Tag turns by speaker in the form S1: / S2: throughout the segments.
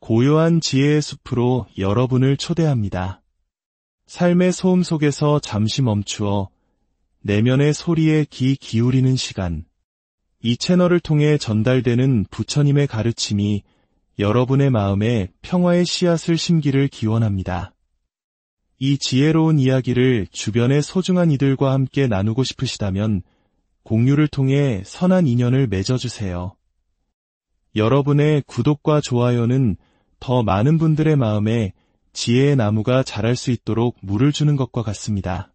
S1: 고요한 지혜의 숲으로 여러분을 초대합니다. 삶의 소음 속에서 잠시 멈추어 내면의 소리에 귀 기울이는 시간. 이 채널을 통해 전달되는 부처님의 가르침이 여러분의 마음에 평화의 씨앗을 심기를 기원합니다. 이 지혜로운 이야기를 주변의 소중한 이들과 함께 나누고 싶으시다면 공유를 통해 선한 인연을 맺어주세요. 여러분의 구독과 좋아요는 더 많은 분들의 마음에 지혜의 나무가 자랄 수 있도록 물을 주는 것과 같습니다.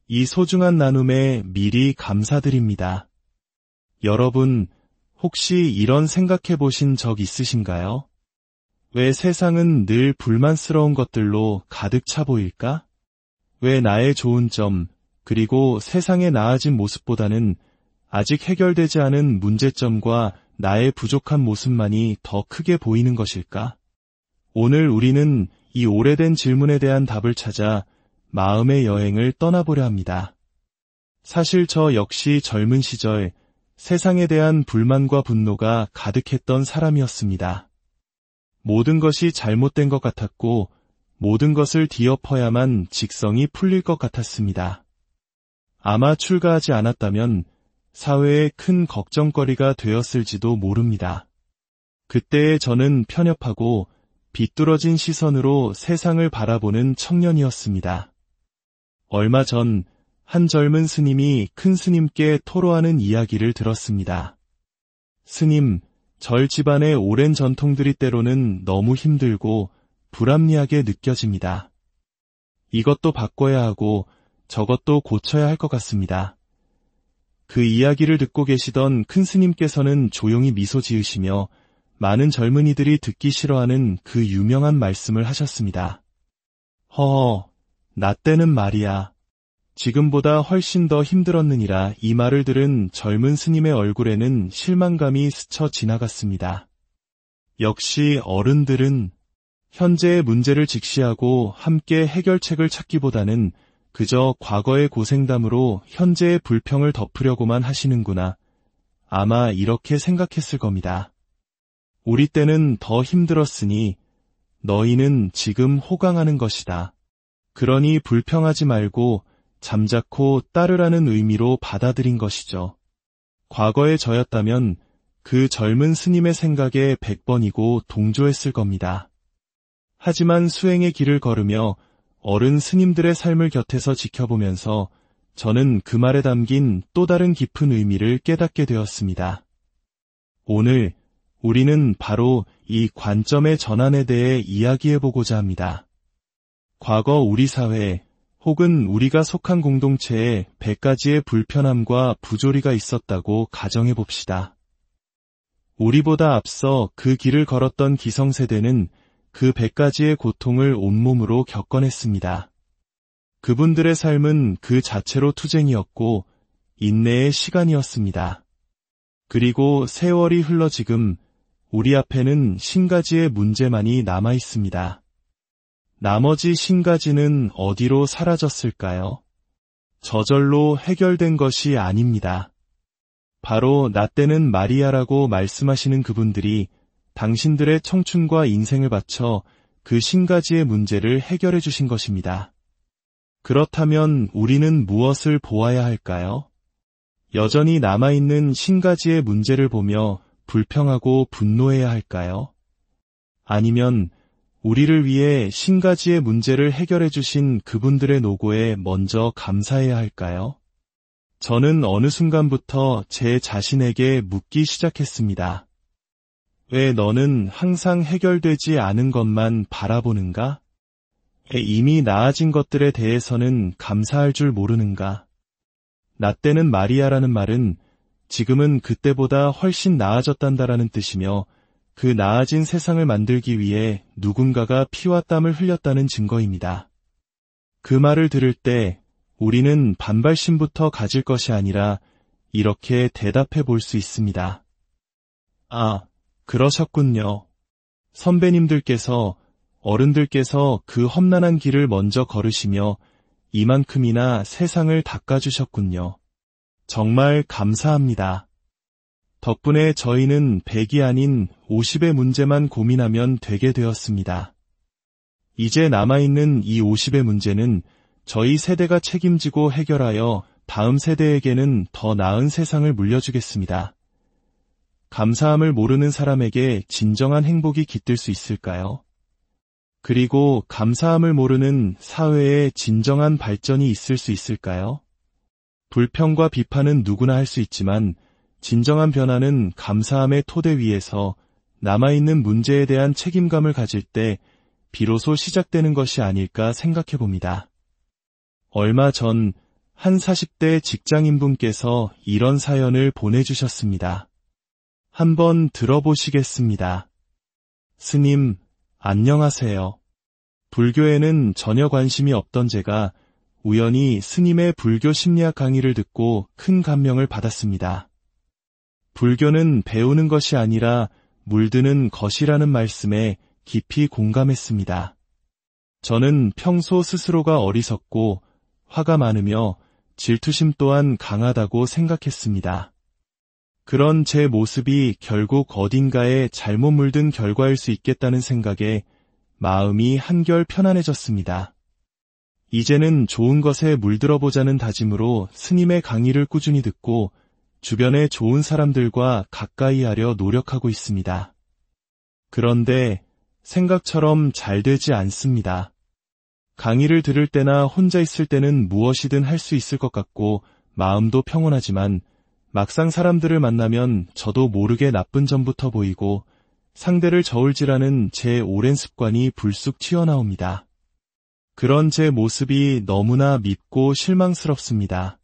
S1: 이 소중한 나눔에 미리 감사드립니다. 여러분, 혹시 이런 생각해 보신 적 있으신가요? 왜 세상은 늘 불만스러운 것들로 가득 차 보일까? 왜 나의 좋은 점, 그리고 세상의 나아진 모습보다는 아직 해결되지 않은 문제점과 나의 부족한 모습만이 더 크게 보이는 것일까? 오늘 우리는 이 오래된 질문에 대한 답을 찾아 마음의 여행을 떠나보려 합니다. 사실 저 역시 젊은 시절 세상에 대한 불만과 분노가 가득했던 사람이었습니다. 모든 것이 잘못된 것 같았고 모든 것을 뒤엎어야만 직성이 풀릴 것 같았습니다. 아마 출가하지 않았다면 사회에 큰 걱정거리가 되었을지도 모릅니다. 그때의 저는 편협하고 비뚤어진 시선으로 세상을 바라보는 청년이었습니다. 얼마 전 한 젊은 스님이 큰 스님께 토로하는 이야기를 들었습니다. 스님, 절 집안의 오랜 전통들이 때로는 너무 힘들고 불합리하게 느껴집니다. 이것도 바꿔야 하고 저것도 고쳐야 할 것 같습니다. 그 이야기를 듣고 계시던 큰 스님께서는 조용히 미소 지으시며 많은 젊은이들이 듣기 싫어하는 그 유명한 말씀을 하셨습니다. 허허, 나 때는 말이야. 지금보다 훨씬 더 힘들었느니라. 이 말을 들은 젊은 스님의 얼굴에는 실망감이 스쳐 지나갔습니다. 역시 어른들은 현재의 문제를 직시하고 함께 해결책을 찾기보다는 그저 과거의 고생담으로 현재의 불평을 덮으려고만 하시는구나. 아마 이렇게 생각했을 겁니다. 우리 때는 더 힘들었으니 너희는 지금 호강하는 것이다. 그러니 불평하지 말고 잠자코 따르라는 의미로 받아들인 것이죠. 과거의 저였다면 그 젊은 스님의 생각에 100번이고 동조했을 겁니다. 하지만 수행의 길을 걸으며 어른 스님들의 삶을 곁에서 지켜보면서 저는 그 말에 담긴 또 다른 깊은 의미를 깨닫게 되었습니다. 오늘 우리는 바로 이 관점의 전환에 대해 이야기해보고자 합니다. 과거 우리 사회 혹은 우리가 속한 공동체에 100가지의 불편함과 부조리가 있었다고 가정해봅시다. 우리보다 앞서 그 길을 걸었던 기성세대는 그 100가지의 고통을 온몸으로 겪어냈습니다. 그분들의 삶은 그 자체로 투쟁이었고 인내의 시간이었습니다. 그리고 세월이 흘러 지금 우리 앞에는 50가지의 문제만이 남아 있습니다. 나머지 50가지는 어디로 사라졌을까요? 저절로 해결된 것이 아닙니다. 바로 나 때는 마리아라고 말씀하시는 그분들이 당신들의 청춘과 인생을 바쳐 그 50가지의 문제를 해결해 주신 것입니다. 그렇다면 우리는 무엇을 보아야 할까요? 여전히 남아있는 50가지의 문제를 보며 불평하고 분노해야 할까요? 아니면 우리를 위해 50가지의 문제를 해결해 주신 그분들의 노고에 먼저 감사해야 할까요? 저는 어느 순간부터 제 자신에게 묻기 시작했습니다. 왜 너는 항상 해결되지 않은 것만 바라보는가? 이미 나아진 것들에 대해서는 감사할 줄 모르는가? 나 때는 마리아라는 말은 지금은 그때보다 훨씬 나아졌단다라는 뜻이며 그 나아진 세상을 만들기 위해 누군가가 피와 땀을 흘렸다는 증거입니다. 그 말을 들을 때 우리는 반발심부터 가질 것이 아니라 이렇게 대답해 볼 수 있습니다. 아, 그러셨군요. 선배님들께서, 어른들께서 그 험난한 길을 먼저 걸으시며 이만큼이나 세상을 닦아주셨군요. 정말 감사합니다. 덕분에 저희는 100이 아닌 50의 문제만 고민하면 되게 되었습니다. 이제 남아있는 이 50의 문제는 저희 세대가 책임지고 해결하여 다음 세대에게는 더 나은 세상을 물려주겠습니다. 감사함을 모르는 사람에게 진정한 행복이 깃들 수 있을까요? 그리고 감사함을 모르는 사회에 진정한 발전이 있을 수 있을까요? 불평과 비판은 누구나 할 수 있지만 진정한 변화는 감사함의 토대 위에서 남아있는 문제에 대한 책임감을 가질 때 비로소 시작되는 것이 아닐까 생각해 봅니다. 얼마 전 한 40대 직장인분께서 이런 사연을 보내주셨습니다. 한번 들어보시겠습니다. 스님, 안녕하세요. 불교에는 전혀 관심이 없던 제가 우연히 스님의 불교 심리학 강의를 듣고 큰 감명을 받았습니다. 불교는 배우는 것이 아니라 물드는 것이라는 말씀에 깊이 공감했습니다. 저는 평소 스스로가 어리석고 화가 많으며 질투심 또한 강하다고 생각했습니다. 그런 제 모습이 결국 어딘가에 잘못 물든 결과일 수 있겠다는 생각에 마음이 한결 편안해졌습니다. 이제는 좋은 것에 물들어보자는 다짐으로 스님의 강의를 꾸준히 듣고 주변의 좋은 사람들과 가까이 하려 노력하고 있습니다. 그런데 생각처럼 잘 되지 않습니다. 강의를 들을 때나 혼자 있을 때는 무엇이든 할 수 있을 것 같고 마음도 평온하지만 막상 사람들을 만나면 저도 모르게 나쁜 점부터 보이고 상대를 저울질하는 제 오랜 습관이 불쑥 튀어나옵니다. 그런 제 모습이 너무나 밉고 실망스럽습니다.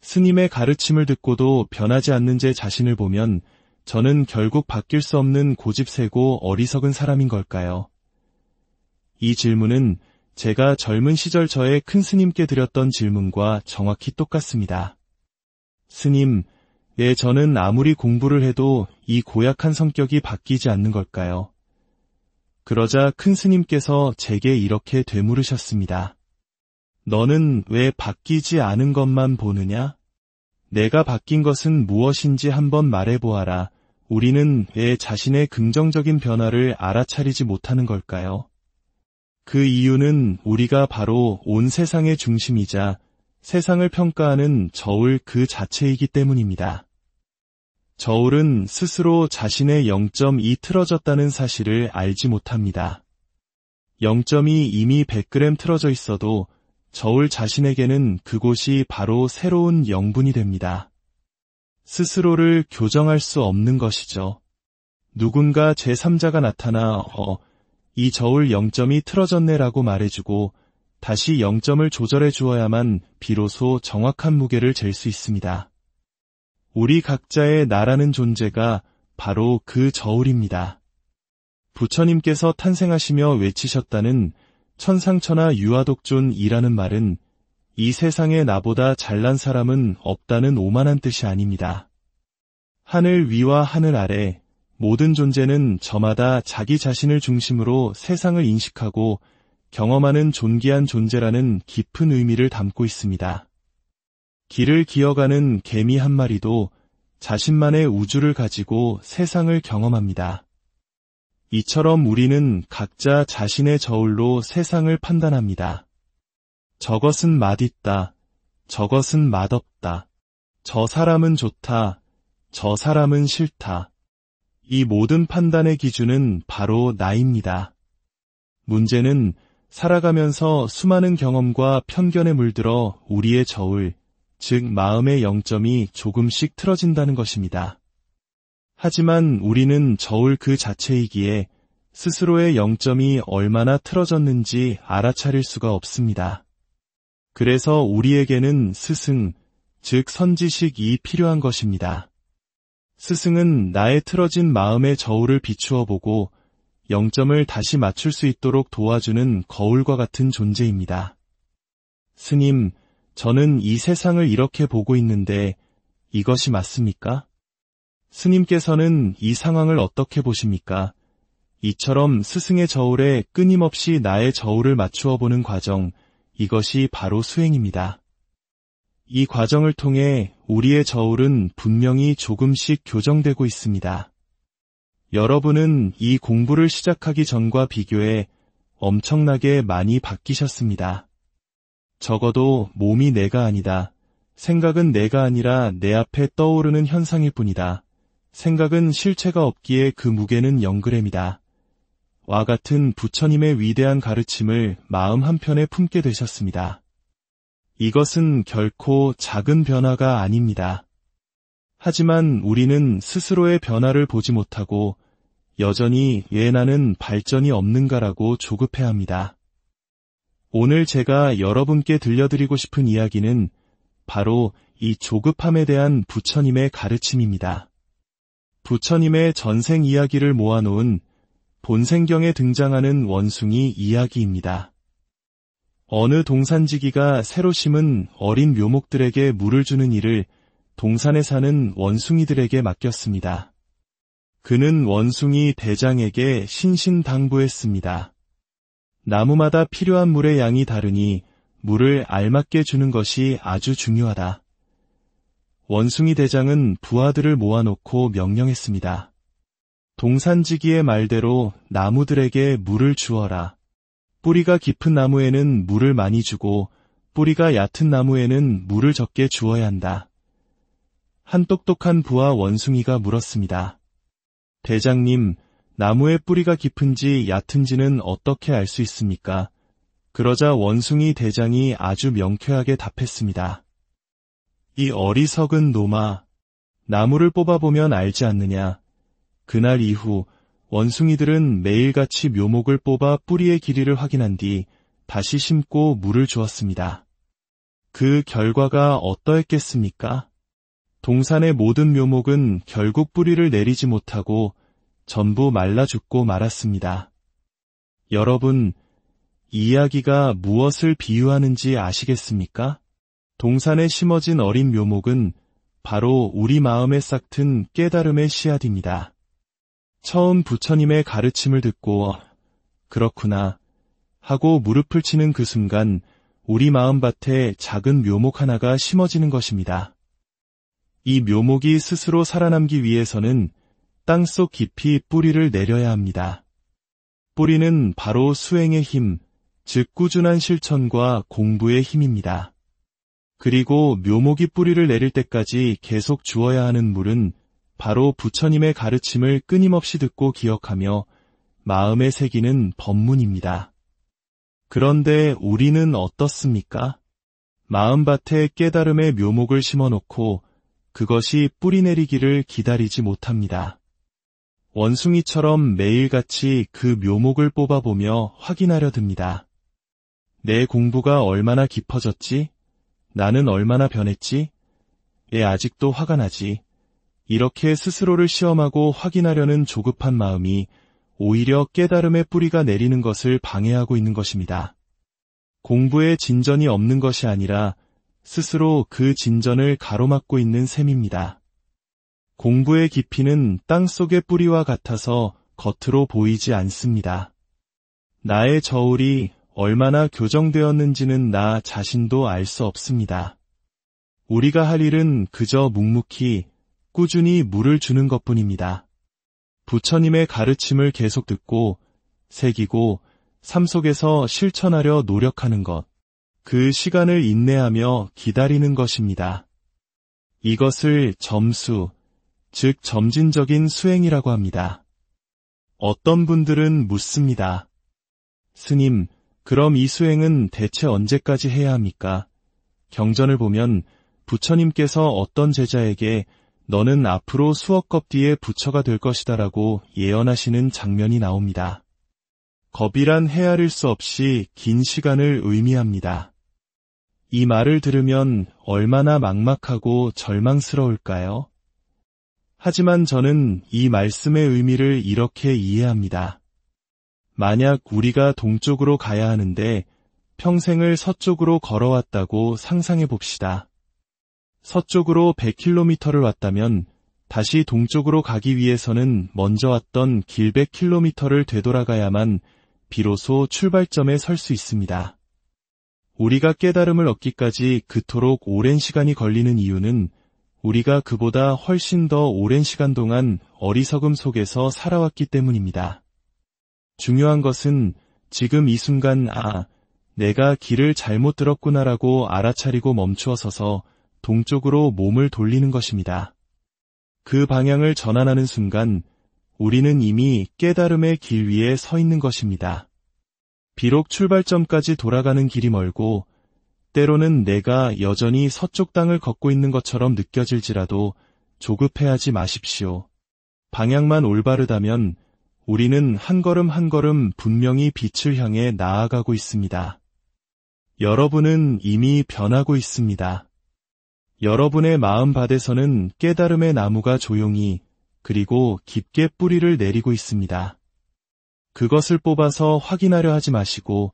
S1: 스님의 가르침을 듣고도 변하지 않는 제 자신을 보면 저는 결국 바뀔 수 없는 고집세고 어리석은 사람인 걸까요? 이 질문은 제가 젊은 시절 저의 큰 스님께 드렸던 질문과 정확히 똑같습니다. 스님, 왜 저는 아무리 공부를 해도 이 고약한 성격이 바뀌지 않는 걸까요? 그러자 큰 스님께서 제게 이렇게 되물으셨습니다. 너는 왜 바뀌지 않은 것만 보느냐? 내가 바뀐 것은 무엇인지 한번 말해보아라. 우리는 왜 자신의 긍정적인 변화를 알아차리지 못하는 걸까요? 그 이유는 우리가 바로 온 세상의 중심이자 세상을 평가하는 저울 그 자체이기 때문입니다. 저울은 스스로 자신의 0.2 틀어졌다는 사실을 알지 못합니다. 0.2 이미 100g 틀어져 있어도 저울 자신에게는 그곳이 바로 새로운 영분이 됩니다. 스스로를 교정할 수 없는 것이죠. 누군가 제3자가 나타나 이 저울 0.2 틀어졌네라고 말해주고 다시 0점을 조절해 주어야만 비로소 정확한 무게를 잴 수 있습니다. 우리 각자의 나라는 존재가 바로 그 저울입니다. 부처님께서 탄생하시며 외치셨다는 천상천하 유아독존이라는 말은 이 세상에 나보다 잘난 사람은 없다는 오만한 뜻이 아닙니다. 하늘 위와 하늘 아래 모든 존재는 저마다 자기 자신을 중심으로 세상을 인식하고 경험하는 존귀한 존재라는 깊은 의미를 담고 있습니다. 길을 기어가는 개미 한 마리도 자신만의 우주를 가지고 세상을 경험합니다. 이처럼 우리는 각자 자신의 저울로 세상을 판단합니다. 저것은 맛있다. 저것은 맛없다. 저 사람은 좋다. 저 사람은 싫다. 이 모든 판단의 기준은 바로 나입니다. 문제는 살아가면서 수많은 경험과 편견에 물들어 우리의 저울, 즉 마음의 0점이 조금씩 틀어진다는 것입니다. 하지만 우리는 저울 그 자체이기에 스스로의 0점이 얼마나 틀어졌는지 알아차릴 수가 없습니다. 그래서 우리에게는 스승, 즉 선지식이 필요한 것입니다. 스승은 나의 틀어진 마음의 저울을 비추어 보고 0점을 다시 맞출 수 있도록 도와주는 거울과 같은 존재입니다. 스님, 저는 이 세상을 이렇게 보고 있는데 이것이 맞습니까? 스님께서는 이 상황을 어떻게 보십니까? 이처럼 스승의 저울에 끊임없이 나의 저울을 맞추어 보는 과정, 이것이 바로 수행입니다. 이 과정을 통해 우리의 저울은 분명히 조금씩 교정되고 있습니다. 여러분은 이 공부를 시작하기 전과 비교해 엄청나게 많이 바뀌셨습니다. 적어도 몸이 내가 아니다. 생각은 내가 아니라 내 앞에 떠오르는 현상일 뿐이다. 생각은 실체가 없기에 그 무게는 0g이다. 와 같은 부처님의 위대한 가르침을 마음 한편에 품게 되셨습니다. 이것은 결코 작은 변화가 아닙니다. 하지만 우리는 스스로의 변화를 보지 못하고 여전히 왜 나는 발전이 없는가라고 조급해합니다. 오늘 제가 여러분께 들려드리고 싶은 이야기는 바로 이 조급함에 대한 부처님의 가르침입니다. 부처님의 전생 이야기를 모아놓은 본생경에 등장하는 원숭이 이야기입니다. 어느 동산지기가 새로 심은 어린 묘목들에게 물을 주는 일을 동산에 사는 원숭이들에게 맡겼습니다. 그는 원숭이 대장에게 신신당부했습니다. 나무마다 필요한 물의 양이 다르니 물을 알맞게 주는 것이 아주 중요하다. 원숭이 대장은 부하들을 모아놓고 명령했습니다. 동산지기의 말대로 나무들에게 물을 주어라. 뿌리가 깊은 나무에는 물을 많이 주고 뿌리가 얕은 나무에는 물을 적게 주어야 한다. 한 똑똑한 부하 원숭이가 물었습니다. 대장님, 나무의 뿌리가 깊은지 얕은지는 어떻게 알 수 있습니까? 그러자 원숭이 대장이 아주 명쾌하게 답했습니다. 이 어리석은 놈아, 나무를 뽑아보면 알지 않느냐. 그날 이후 원숭이들은 매일같이 묘목을 뽑아 뿌리의 길이를 확인한 뒤 다시 심고 물을 주었습니다. 그 결과가 어떠했겠습니까? 동산의 모든 묘목은 결국 뿌리를 내리지 못하고 전부 말라 죽고 말았습니다. 여러분, 이 이야기가 무엇을 비유하는지 아시겠습니까? 동산에 심어진 어린 묘목은 바로 우리 마음에 싹튼 깨달음의 씨앗입니다. 처음 부처님의 가르침을 듣고 그렇구나 하고 무릎을 치는 그 순간 우리 마음밭에 작은 묘목 하나가 심어지는 것입니다. 이 묘목이 스스로 살아남기 위해서는 땅속 깊이 뿌리를 내려야 합니다. 뿌리는 바로 수행의 힘, 즉 꾸준한 실천과 공부의 힘입니다. 그리고 묘목이 뿌리를 내릴 때까지 계속 주어야 하는 물은 바로 부처님의 가르침을 끊임없이 듣고 기억하며 마음에 새기는 법문입니다. 그런데 우리는 어떻습니까? 마음밭에 깨달음의 묘목을 심어놓고 그것이 뿌리 내리기를 기다리지 못합니다. 원숭이처럼 매일같이 그 묘목을 뽑아보며 확인하려 듭니다. 내 공부가 얼마나 깊어졌지? 나는 얼마나 변했지? 왜 아직도 화가 나지? 이렇게 스스로를 시험하고 확인하려는 조급한 마음이 오히려 깨달음의 뿌리가 내리는 것을 방해하고 있는 것입니다. 공부에 진전이 없는 것이 아니라 스스로 그 진전을 가로막고 있는 셈입니다. 공부의 깊이는 땅속의 뿌리와 같아서 겉으로 보이지 않습니다. 나의 저울이 얼마나 교정되었는지는 나 자신도 알 수 없습니다. 우리가 할 일은 그저 묵묵히 꾸준히 물을 주는 것뿐입니다. 부처님의 가르침을 계속 듣고 새기고 삶 속에서 실천하려 노력하는 것, 그 시간을 인내하며 기다리는 것입니다. 이것을 점수, 즉 점진적인 수행이라고 합니다. 어떤 분들은 묻습니다. 스님, 그럼 이 수행은 대체 언제까지 해야 합니까? 경전을 보면 부처님께서 어떤 제자에게 너는 앞으로 수억 겁 뒤에 부처가 될 것이다라고 예언하시는 장면이 나옵니다. 겁이란 헤아릴 수 없이 긴 시간을 의미합니다. 이 말을 들으면 얼마나 막막하고 절망스러울까요? 하지만 저는 이 말씀의 의미를 이렇게 이해합니다. 만약 우리가 동쪽으로 가야 하는데 평생을 서쪽으로 걸어왔다고 상상해 봅시다. 서쪽으로 100km를 왔다면 다시 동쪽으로 가기 위해서는 먼저 왔던 길 100km를 되돌아가야만 비로소 출발점에 설 수 있습니다. 우리가 깨달음을 얻기까지 그토록 오랜 시간이 걸리는 이유는 우리가 그보다 훨씬 더 오랜 시간 동안 어리석음 속에서 살아왔기 때문입니다. 중요한 것은 지금 이 순간 내가 길을 잘못 들었구나라고 알아차리고 멈추어 서서 동쪽으로 몸을 돌리는 것입니다. 그 방향을 전환하는 순간 우리는 이미 깨달음의 길 위에 서 있는 것입니다. 비록 출발점까지 돌아가는 길이 멀고 때로는 내가 여전히 서쪽 땅을 걷고 있는 것처럼 느껴질지라도 조급해하지 마십시오. 방향만 올바르다면 우리는 한 걸음 한 걸음 분명히 빛을 향해 나아가고 있습니다. 여러분은 이미 변하고 있습니다. 여러분의 마음밭에서는 깨달음의 나무가 조용히 그리고 깊게 뿌리를 내리고 있습니다. 그것을 뽑아서 확인하려 하지 마시고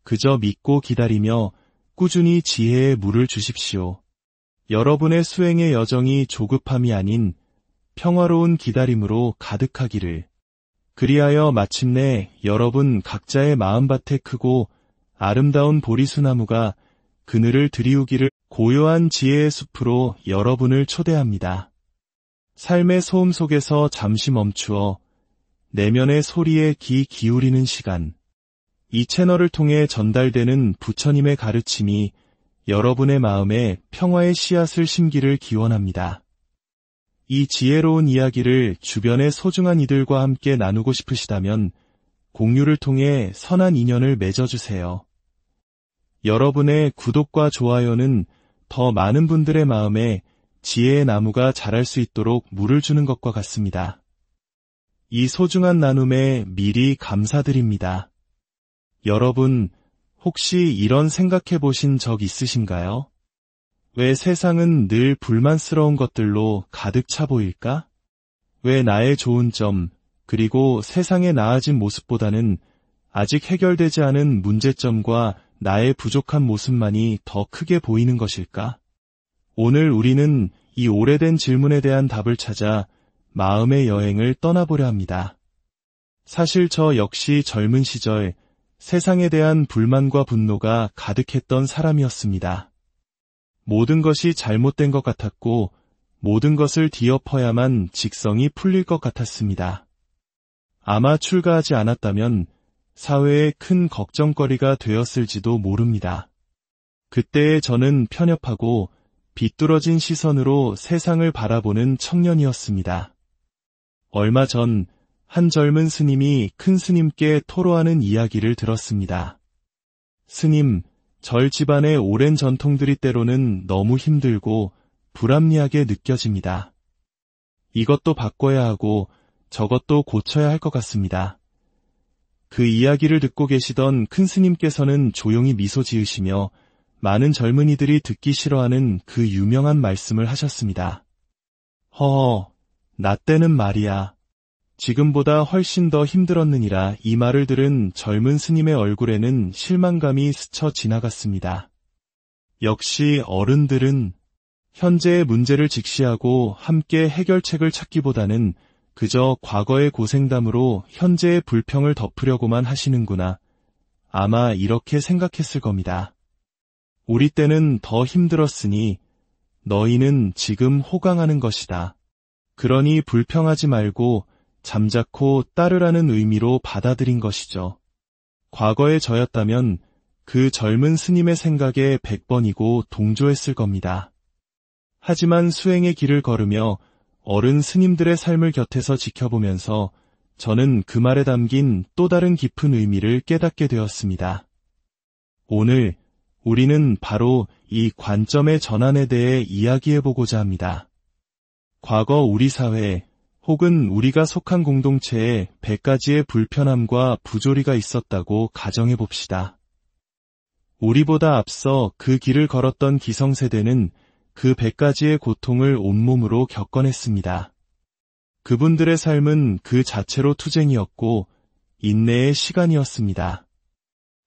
S1: 그저 믿고 기다리며 꾸준히 지혜의 물을 주십시오. 여러분의 수행의 여정이 조급함이 아닌 평화로운 기다림으로 가득하기를. 그리하여 마침내 여러분 각자의 마음밭에 크고 아름다운 보리수나무가 그늘을 들이우기를 고요한 지혜의 숲으로 여러분을 초대합니다. 삶의 소음 속에서 잠시 멈추어 내면의 소리에 귀 기울이는 시간. 이 채널을 통해 전달되는 부처님의 가르침이 여러분의 마음에 평화의 씨앗을 심기를 기원합니다. 이 지혜로운 이야기를 주변의 소중한 이들과 함께 나누고 싶으시다면 공유를 통해 선한 인연을 맺어주세요. 여러분의 구독과 좋아요는 더 많은 분들의 마음에 지혜의 나무가 자랄 수 있도록 물을 주는 것과 같습니다. 이 소중한 나눔에 미리 감사드립니다. 여러분, 혹시 이런 생각해 보신 적 있으신가요? 왜 세상은 늘 불만스러운 것들로 가득 차 보일까? 왜 나의 좋은 점, 그리고 세상의 나아진 모습보다는 아직 해결되지 않은 문제점과 나의 부족한 모습만이 더 크게 보이는 것일까? 오늘 우리는 이 오래된 질문에 대한 답을 찾아 마음의 여행을 떠나보려 합니다. 사실 저 역시 젊은 시절 세상에 대한 불만과 분노가 가득했던 사람이었습니다. 모든 것이 잘못된 것 같았고 모든 것을 뒤엎어야만 직성이 풀릴 것 같았습니다. 아마 출가하지 않았다면 사회에 큰 걱정거리가 되었을지도 모릅니다. 그때의 저는 편협하고 비뚤어진 시선으로 세상을 바라보는 청년이었습니다. 얼마 전 한 젊은 스님이 큰 스님께 토로하는 이야기를 들었습니다. 스님, 절 집안의 오랜 전통들이 때로는 너무 힘들고 불합리하게 느껴집니다. 이것도 바꿔야 하고 저것도 고쳐야 할 것 같습니다. 그 이야기를 듣고 계시던 큰 스님께서는 조용히 미소 지으시며 많은 젊은이들이 듣기 싫어하는 그 유명한 말씀을 하셨습니다. 허허, 나 때는 말이야. 지금보다 훨씬 더 힘들었느니라. 이 말을 들은 젊은 스님의 얼굴에는 실망감이 스쳐 지나갔습니다. 역시 어른들은 현재의 문제를 직시하고 함께 해결책을 찾기보다는 그저 과거의 고생담으로 현재의 불평을 덮으려고만 하시는구나. 아마 이렇게 생각했을 겁니다. 우리 때는 더 힘들었으니 너희는 지금 호강하는 것이다. 그러니 불평하지 말고 잠자코 따르라는 의미로 받아들인 것이죠. 과거의 저였다면 그 젊은 스님의 생각에 100번이고 동조했을 겁니다. 하지만 수행의 길을 걸으며 어른 스님들의 삶을 곁에서 지켜보면서 저는 그 말에 담긴 또 다른 깊은 의미를 깨닫게 되었습니다. 오늘 우리는 바로 이 관점의 전환에 대해 이야기해보고자 합니다. 과거 우리 사회 혹은 우리가 속한 공동체에 100가지의 불편함과 부조리가 있었다고 가정해봅시다. 우리보다 앞서 그 길을 걸었던 기성세대는 그 100가지의 고통을 온몸으로 겪어냈습니다. 그분들의 삶은 그 자체로 투쟁이었고 인내의 시간이었습니다.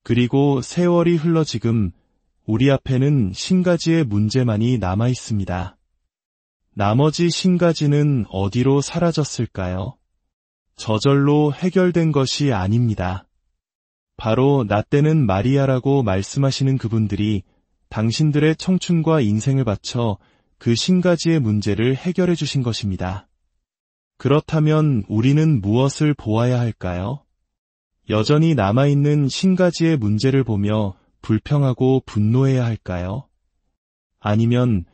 S1: 그리고 세월이 흘러 지금 우리 앞에는 50가지의 문제만이 남아 있습니다. 나머지 50가지는 어디로 사라졌을까요? 저절로 해결된 것이 아닙니다. 바로 나 때는 마리아라고 말씀하시는 그분들이 당신들의 청춘과 인생을 바쳐 그 신가지의 문제를 해결해 주신 것입니다. 그렇다면 우리는 무엇을 보아야 할까요? 여전히 남아있는 신가지의 문제를 보며 불평하고 분노해야 할까요? 아니면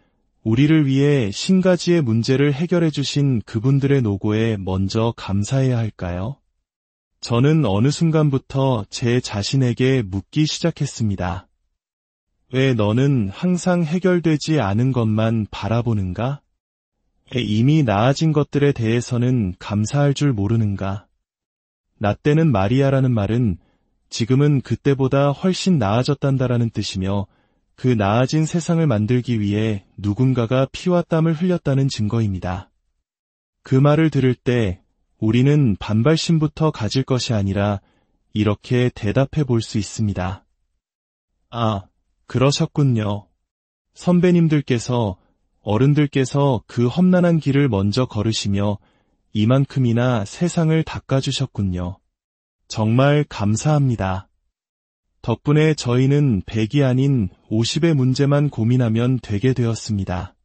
S1: 우리를 위해 신가지의 문제를 해결해 주신 그분들의 노고에 먼저 감사해야 할까요? 저는 어느 순간부터 제 자신에게 묻기 시작했습니다. 왜 너는 항상 해결되지 않은 것만 바라보는가? 이미 나아진 것들에 대해서는 감사할 줄 모르는가? 나 때는 마리아라는 말은 지금은 그때보다 훨씬 나아졌단다라는 뜻이며 그 나아진 세상을 만들기 위해 누군가가 피와 땀을 흘렸다는 증거입니다. 그 말을 들을 때 우리는 반발심부터 가질 것이 아니라 이렇게 대답해 볼 수 있습니다. 아, 그러셨군요. 선배님들께서, 어른들께서 그 험난한 길을 먼저 걸으시며 이만큼이나 세상을 닦아주셨군요. 정말 감사합니다. 덕분에 저희는 100이 아닌 50의 문제만 고민하면 되게 되었습니다.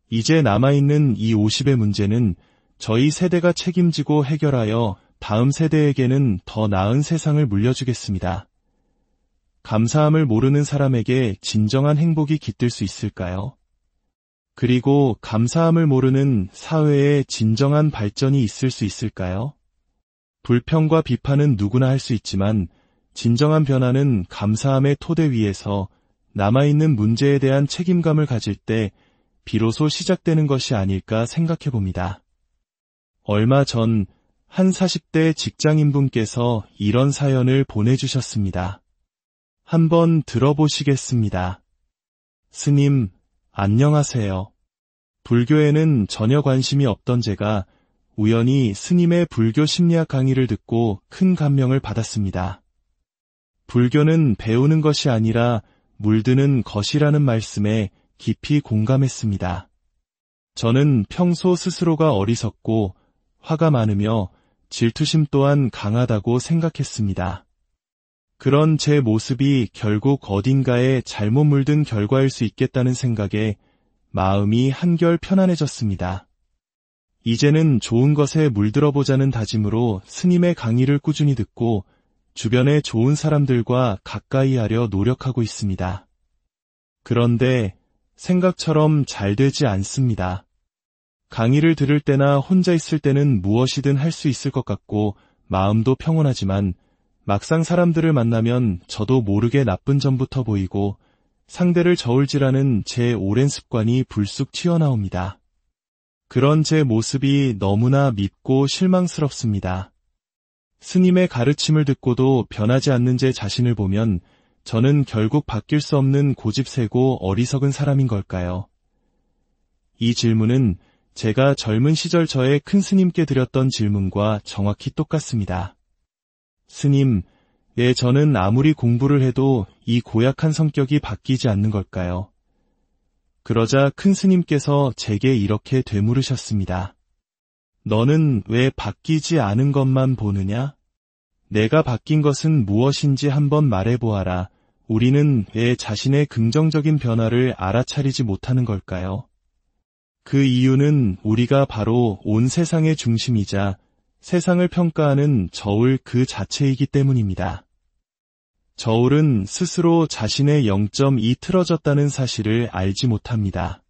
S1: 이제 남아있는 이 50의 문제는 저희 세대가 책임지고 해결하여 다음 세대에게는 더 나은 세상을 물려주겠습니다. 감사함을 모르는 사람에게 진정한 행복이 깃들 수 있을까요? 그리고 감사함을 모르는 사회에 진정한 발전이 있을 수 있을까요? 불평과 비판은 누구나 할 수 있지만 진정한 변화는 감사함의 토대 위에서 남아있는 문제에 대한 책임감을 가질 때 비로소 시작되는 것이 아닐까 생각해 봅니다. 얼마 전 한 40대 직장인분께서 이런 사연을 보내주셨습니다. 한번 들어보시겠습니다. 스님, 안녕하세요. 불교에는 전혀 관심이 없던 제가 우연히 스님의 불교 심리학 강의를 듣고 큰 감명을 받았습니다. 불교는 배우는 것이 아니라 물드는 것이라는 말씀에 깊이 공감했습니다. 저는 평소 스스로가 어리석고 화가 많으며 질투심 또한 강하다고 생각했습니다. 그런 제 모습이 결국 어딘가에 잘못 물든 결과일 수 있겠다는 생각에 마음이 한결 편안해졌습니다. 이제는 좋은 것에 물들어보자는 다짐으로 스님의 강의를 꾸준히 듣고 주변의 좋은 사람들과 가까이 하려 노력하고 있습니다. 그런데 생각처럼 잘 되지 않습니다. 강의를 들을 때나 혼자 있을 때는 무엇이든 할 수 있을 것 같고 마음도 평온하지만 막상 사람들을 만나면 저도 모르게 나쁜 점부터 보이고 상대를 저울질하는 제 오랜 습관이 불쑥 튀어나옵니다. 그런 제 모습이 너무나 밉고 실망스럽습니다. 스님의 가르침을 듣고도 변하지 않는 제 자신을 보면 저는 결국 바뀔 수 없는 고집세고 어리석은 사람인 걸까요? 이 질문은 제가 젊은 시절 저의 큰 스님께 드렸던 질문과 정확히 똑같습니다. 스님, 왜 저는 아무리 공부를 해도 이 고약한 성격이 바뀌지 않는 걸까요? 그러자 큰 스님께서 제게 이렇게 되물으셨습니다. 너는 왜 바뀌지 않은 것만 보느냐? 내가 바뀐 것은 무엇인지 한번 말해보아라. 우리는 왜 자신의 긍정적인 변화를 알아차리지 못하는 걸까요? 그 이유는 우리가 바로 온 세상의 중심이자 세상을 평가하는 저울 그 자체이기 때문입니다. 저울은 스스로 자신의 0.2 틀어졌다는 사실을 알지 못합니다.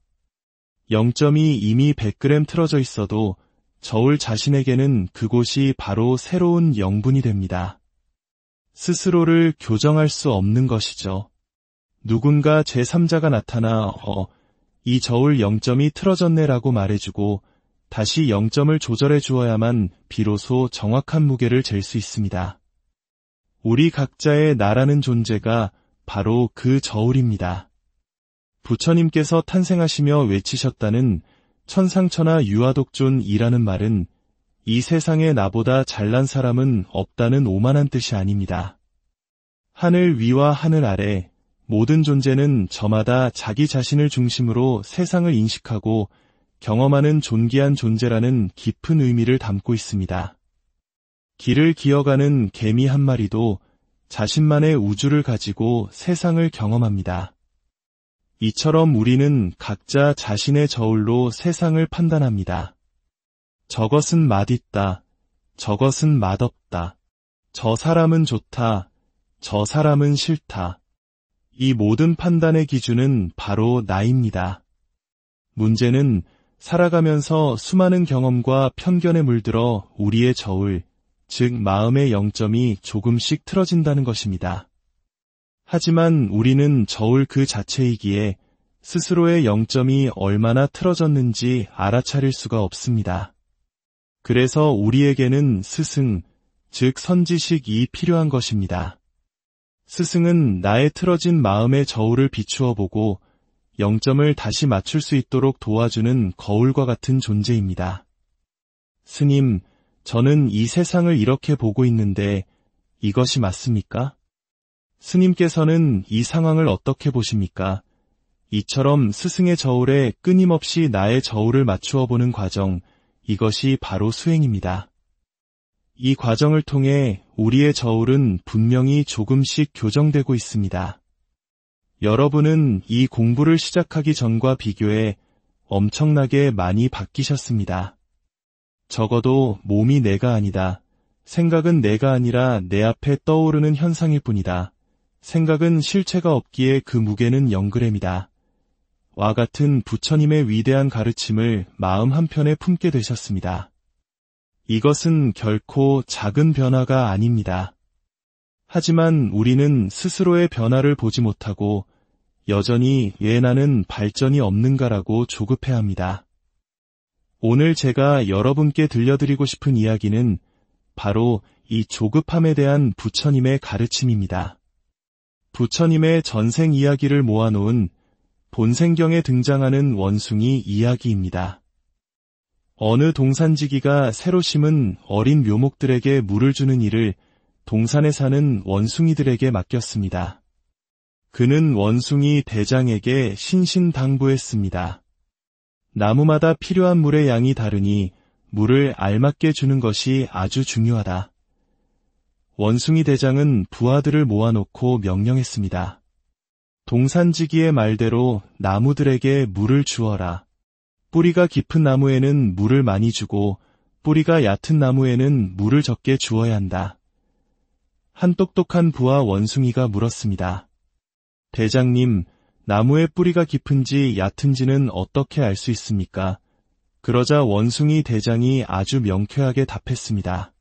S1: 0.2 이미 100g 틀어져 있어도 저울 자신에게는 그곳이 바로 새로운 0분이 됩니다. 스스로를 교정할 수 없는 것이죠. 누군가 제3자가 나타나 이 저울 0.2 틀어졌네라고 말해주고 다시 0점을 조절해 주어야만 비로소 정확한 무게를 잴 수 있습니다. 우리 각자의 나라는 존재가 바로 그 저울입니다. 부처님께서 탄생하시며 외치셨다는 천상천하 유아독존이라는 말은 이 세상에 나보다 잘난 사람은 없다는 오만한 뜻이 아닙니다. 하늘 위와 하늘 아래 모든 존재는 저마다 자기 자신을 중심으로 세상을 인식하고 경험하는 존귀한 존재라는 깊은 의미를 담고 있습니다. 길을 기어가는 개미 한 마리도 자신만의 우주를 가지고 세상을 경험합니다. 이처럼 우리는 각자 자신의 저울로 세상을 판단합니다. 저것은 맛있다. 저것은 맛없다. 저 사람은 좋다. 저 사람은 싫다. 이 모든 판단의 기준은 바로 나입니다. 문제는 살아가면서 수많은 경험과 편견에 물들어 우리의 저울, 즉 마음의 영점이 조금씩 틀어진다는 것입니다. 하지만 우리는 저울 그 자체이기에 스스로의 영점이 얼마나 틀어졌는지 알아차릴 수가 없습니다. 그래서 우리에게는 스승, 즉 선지식이 필요한 것입니다. 스승은 나의 틀어진 마음의 저울을 비추어 보고 영점을 다시 맞출 수 있도록 도와주는 거울과 같은 존재입니다. 스님, 저는 이 세상을 이렇게 보고 있는데 이것이 맞습니까? 스님께서는 이 상황을 어떻게 보십니까? 이처럼 스승의 저울에 끊임없이 나의 저울을 맞추어 보는 과정, 이것이 바로 수행입니다. 이 과정을 통해 우리의 저울은 분명히 조금씩 교정되고 있습니다. 여러분은 이 공부를 시작하기 전과 비교해 엄청나게 많이 바뀌셨습니다. 적어도 몸이 내가 아니다. 생각은 내가 아니라 내 앞에 떠오르는 현상일 뿐이다. 생각은 실체가 없기에 그 무게는 0g이다. 와 같은 부처님의 위대한 가르침을 마음 한편에 품게 되셨습니다. 이것은 결코 작은 변화가 아닙니다. 하지만 우리는 스스로의 변화를 보지 못하고 여전히 왜 나는 발전이 없는가라고 조급해합니다. 오늘 제가 여러분께 들려드리고 싶은 이야기는 바로 이 조급함에 대한 부처님의 가르침입니다. 부처님의 전생 이야기를 모아놓은 본생경에 등장하는 원숭이 이야기입니다. 어느 동산지기가 새로 심은 어린 묘목들에게 물을 주는 일을 동산에 사는 원숭이들에게 맡겼습니다. 그는 원숭이 대장에게 신신당부했습니다. 나무마다 필요한 물의 양이 다르니 물을 알맞게 주는 것이 아주 중요하다. 원숭이 대장은 부하들을 모아놓고 명령했습니다. 동산지기의 말대로 나무들에게 물을 주어라. 뿌리가 깊은 나무에는 물을 많이 주고 뿌리가 얕은 나무에는 물을 적게 주어야 한다. 한 똑똑한 부하 원숭이가 물었습니다. 대장님, 나무의 뿌리가 깊은지 얕은지는 어떻게 알 수 있습니까? 그러자 원숭이 대장이 아주 명쾌하게 답했습니다.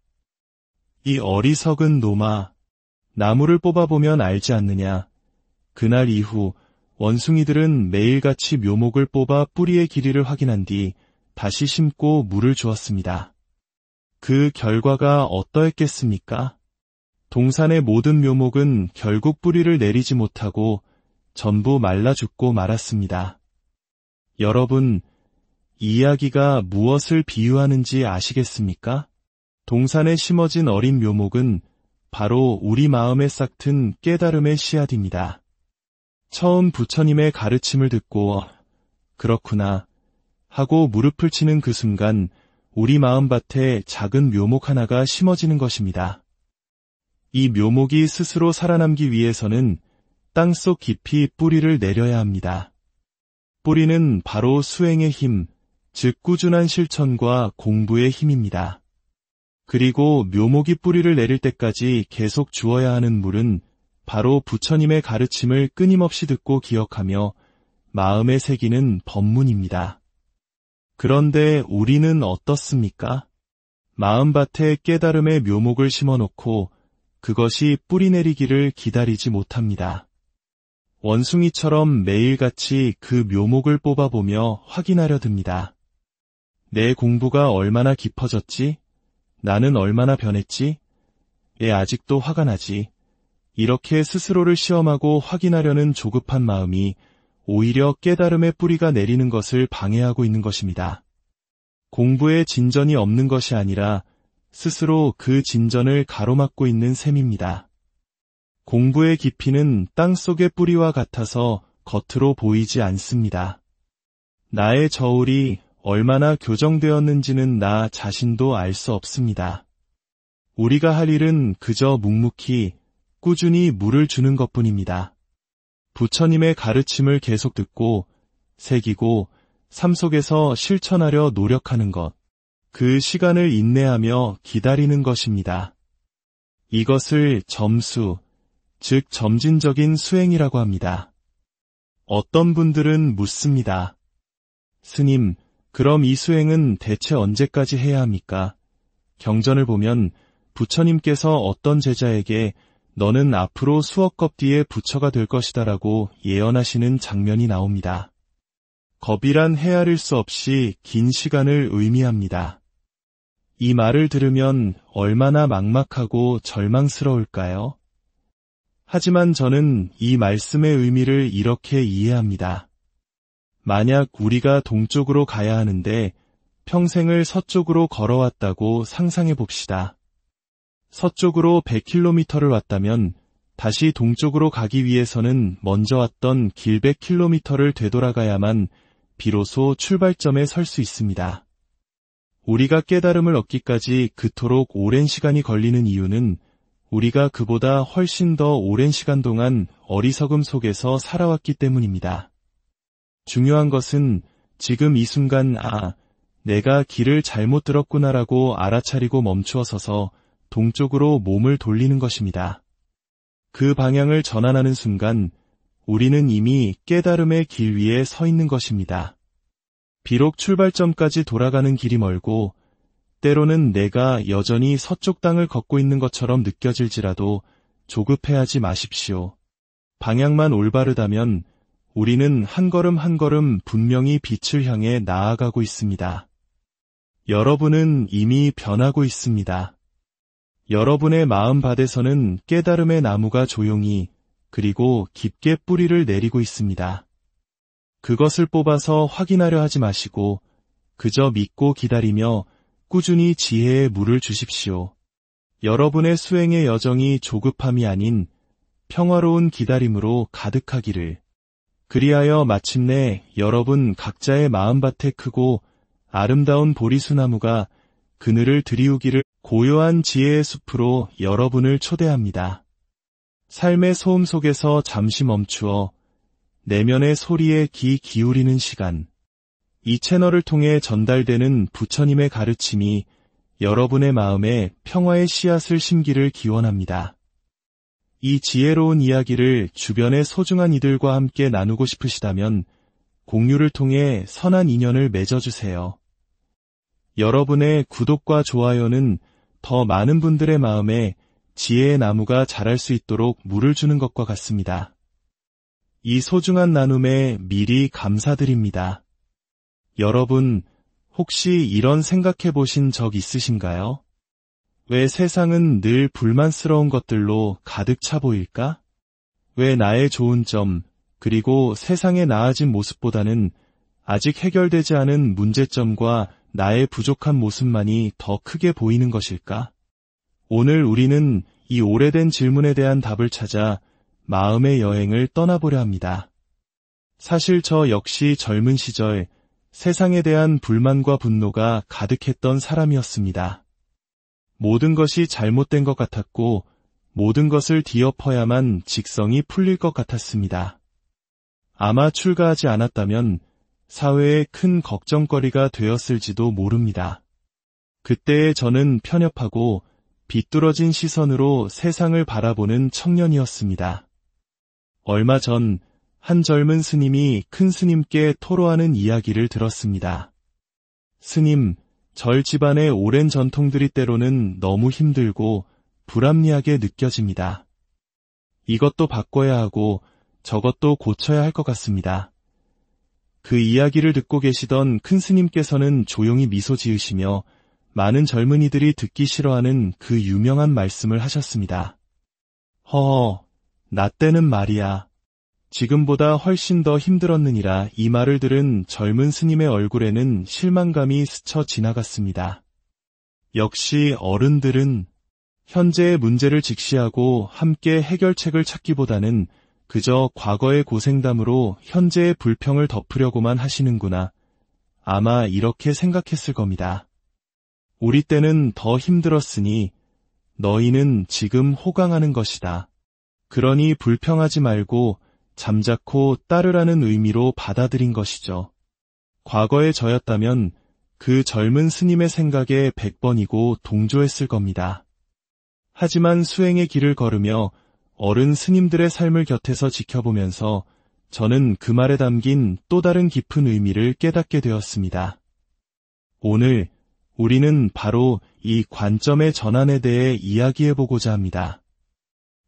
S1: 이 어리석은 놈아, 나무를 뽑아보면 알지 않느냐. 그날 이후 원숭이들은 매일같이 묘목을 뽑아 뿌리의 길이를 확인한 뒤 다시 심고 물을 주었습니다. 그 결과가 어떠했겠습니까? 동산의 모든 묘목은 결국 뿌리를 내리지 못하고 전부 말라 죽고 말았습니다. 여러분, 이 이야기가 무엇을 비유하는지 아시겠습니까? 동산에 심어진 어린 묘목은 바로 우리 마음에 싹튼 깨달음의 씨앗입니다. 처음 부처님의 가르침을 듣고 그렇구나 하고 무릎을 치는 그 순간 우리 마음밭에 작은 묘목 하나가 심어지는 것입니다. 이 묘목이 스스로 살아남기 위해서는 땅속 깊이 뿌리를 내려야 합니다. 뿌리는 바로 수행의 힘, 즉 꾸준한 실천과 공부의 힘입니다. 그리고 묘목이 뿌리를 내릴 때까지 계속 주어야 하는 물은 바로 부처님의 가르침을 끊임없이 듣고 기억하며 마음에 새기는 법문입니다. 그런데 우리는 어떻습니까? 마음밭에 깨달음의 묘목을 심어놓고 그것이 뿌리 내리기를 기다리지 못합니다. 원숭이처럼 매일같이 그 묘목을 뽑아보며 확인하려 듭니다. 내 공부가 얼마나 깊어졌지? 나는 얼마나 변했지? 왜 아직도 화가 나지? 이렇게 스스로를 시험하고 확인하려는 조급한 마음이 오히려 깨달음의 뿌리가 내리는 것을 방해하고 있는 것입니다. 공부에 진전이 없는 것이 아니라 스스로 그 진전을 가로막고 있는 셈입니다. 공부의 깊이는 땅속의 뿌리와 같아서 겉으로 보이지 않습니다. 나의 저울이 얼마나 교정되었는지는 나 자신도 알 수 없습니다. 우리가 할 일은 그저 묵묵히 꾸준히 물을 주는 것뿐입니다. 부처님의 가르침을 계속 듣고 새기고 삶 속에서 실천하려 노력하는 것. 그 시간을 인내하며 기다리는 것입니다. 이것을 점수, 즉 점진적인 수행이라고 합니다. 어떤 분들은 묻습니다. 스님, 그럼 이 수행은 대체 언제까지 해야 합니까? 경전을 보면 부처님께서 어떤 제자에게 너는 앞으로 수억 겁 뒤에 부처가 될 것이다라고 예언하시는 장면이 나옵니다. 겁이란 헤아릴 수 없이 긴 시간을 의미합니다. 이 말을 들으면 얼마나 막막하고 절망스러울까요? 하지만 저는 이 말씀의 의미를 이렇게 이해합니다. 만약 우리가 동쪽으로 가야 하는데 평생을 서쪽으로 걸어왔다고 상상해 봅시다. 서쪽으로 100km를 왔다면 다시 동쪽으로 가기 위해서는 먼저 왔던 길 100km를 되돌아가야만 비로소 출발점에 설 수 있습니다. 우리가 깨달음을 얻기까지 그토록 오랜 시간이 걸리는 이유는 우리가 그보다 훨씬 더 오랜 시간 동안 어리석음 속에서 살아왔기 때문입니다. 중요한 것은 지금 이 순간 내가 길을 잘못 들었구나라고 알아차리고 멈추어 서서 동쪽으로 몸을 돌리는 것입니다. 그 방향을 전환하는 순간 우리는 이미 깨달음의 길 위에 서 있는 것입니다. 비록 출발점까지 돌아가는 길이 멀고 때로는 내가 여전히 서쪽 땅을 걷고 있는 것처럼 느껴질지라도 조급해하지 마십시오. 방향만 올바르다면 우리는 한 걸음 한 걸음 분명히 빛을 향해 나아가고 있습니다. 여러분은 이미 변하고 있습니다. 여러분의 마음밭에서는 깨달음의 나무가 조용히 그리고 깊게 뿌리를 내리고 있습니다. 그것을 뽑아서 확인하려 하지 마시고 그저 믿고 기다리며 꾸준히 지혜의 물을 주십시오. 여러분의 수행의 여정이 조급함이 아닌 평화로운 기다림으로 가득하기를. 그리하여 마침내 여러분 각자의 마음밭에 크고 아름다운 보리수나무가 그늘을 들이우기를. 고요한 지혜의 숲으로 여러분을 초대합니다. 삶의 소음 속에서 잠시 멈추어 내면의 소리에 귀 기울이는 시간. 이 채널을 통해 전달되는 부처님의 가르침이 여러분의 마음에 평화의 씨앗을 심기를 기원합니다. 이 지혜로운 이야기를 주변의 소중한 이들과 함께 나누고 싶으시다면 공유를 통해 선한 인연을 맺어주세요. 여러분의 구독과 좋아요는 더 많은 분들의 마음에 지혜의 나무가 자랄 수 있도록 물을 주는 것과 같습니다. 이 소중한 나눔에 미리 감사드립니다. 여러분, 혹시 이런 생각해 보신 적 있으신가요? 왜 세상은 늘 불만스러운 것들로 가득 차 보일까? 왜 나의 좋은 점, 그리고 세상의 나아진 모습보다는 아직 해결되지 않은 문제점과 나의 부족한 모습만이 더 크게 보이는 것일까? 오늘 우리는 이 오래된 질문에 대한 답을 찾아 마음의 여행을 떠나보려 합니다. 사실 저 역시 젊은 시절 세상에 대한 불만과 분노가 가득했던 사람이었습니다. 모든 것이 잘못된 것 같았고 모든 것을 뒤엎어야만 직성이 풀릴 것 같았습니다. 아마 출가하지 않았다면 사회의 큰 걱정거리가 되었을지도 모릅니다. 그때의 저는 편협하고 비뚤어진 시선으로 세상을 바라보는 청년이었습니다. 얼마 전 한 젊은 스님이 큰 스님께 토로하는 이야기를 들었습니다. 스님, 절 집안의 오랜 전통들이 때로는 너무 힘들고 불합리하게 느껴집니다. 이것도 바꿔야 하고 저것도 고쳐야 할 것 같습니다. 그 이야기를 듣고 계시던 큰 스님께서는 조용히 미소 지으시며 많은 젊은이들이 듣기 싫어하는 그 유명한 말씀을 하셨습니다. 허허, 나 때는 말이야. 지금보다 훨씬 더 힘들었느니라. 이 말을 들은 젊은 스님의 얼굴에는 실망감이 스쳐 지나갔습니다. 역시 어른들은 현재의 문제를 직시하고 함께 해결책을 찾기보다는 그저 과거의 고생담으로 현재의 불평을 덮으려고만 하시는구나. 아마 이렇게 생각했을 겁니다. 우리 때는 더 힘들었으니 너희는 지금 호강하는 것이다. 그러니 불평하지 말고 잠자코 따르라는 의미로 받아들인 것이죠. 과거의 저였다면 그 젊은 스님의 생각에 100번이고 동조했을 겁니다. 하지만 수행의 길을 걸으며 어른 스님들의 삶을 곁에서 지켜보면서 저는 그 말에 담긴 또 다른 깊은 의미를 깨닫게 되었습니다. 오늘 우리는 바로 이 관점의 전환에 대해 이야기해보고자 합니다.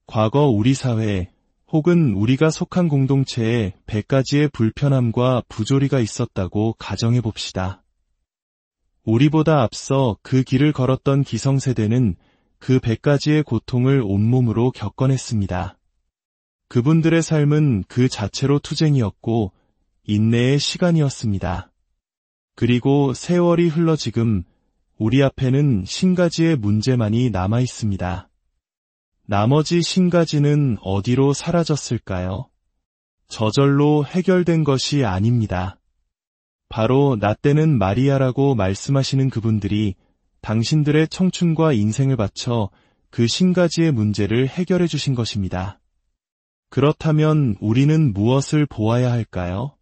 S1: 과거 우리 사회 혹은 우리가 속한 공동체에 100가지의 불편함과 부조리가 있었다고 가정해봅시다. 우리보다 앞서 그 길을 걸었던 기성세대는 그 100가지의 고통을 온몸으로 겪어냈습니다. 그분들의 삶은 그 자체로 투쟁이었고 인내의 시간이었습니다. 그리고 세월이 흘러 지금 우리 앞에는 50가지의 문제만이 남아 있습니다. 나머지 50가지는 어디로 사라졌을까요? 저절로 해결된 것이 아닙니다. 바로 나 때는 마리아라고 말씀하시는 그분들이 당신들의 청춘과 인생을 바쳐 그 50가지의 문제를 해결해 주신 것입니다. 그렇다면 우리는 무엇을 보아야 할까요?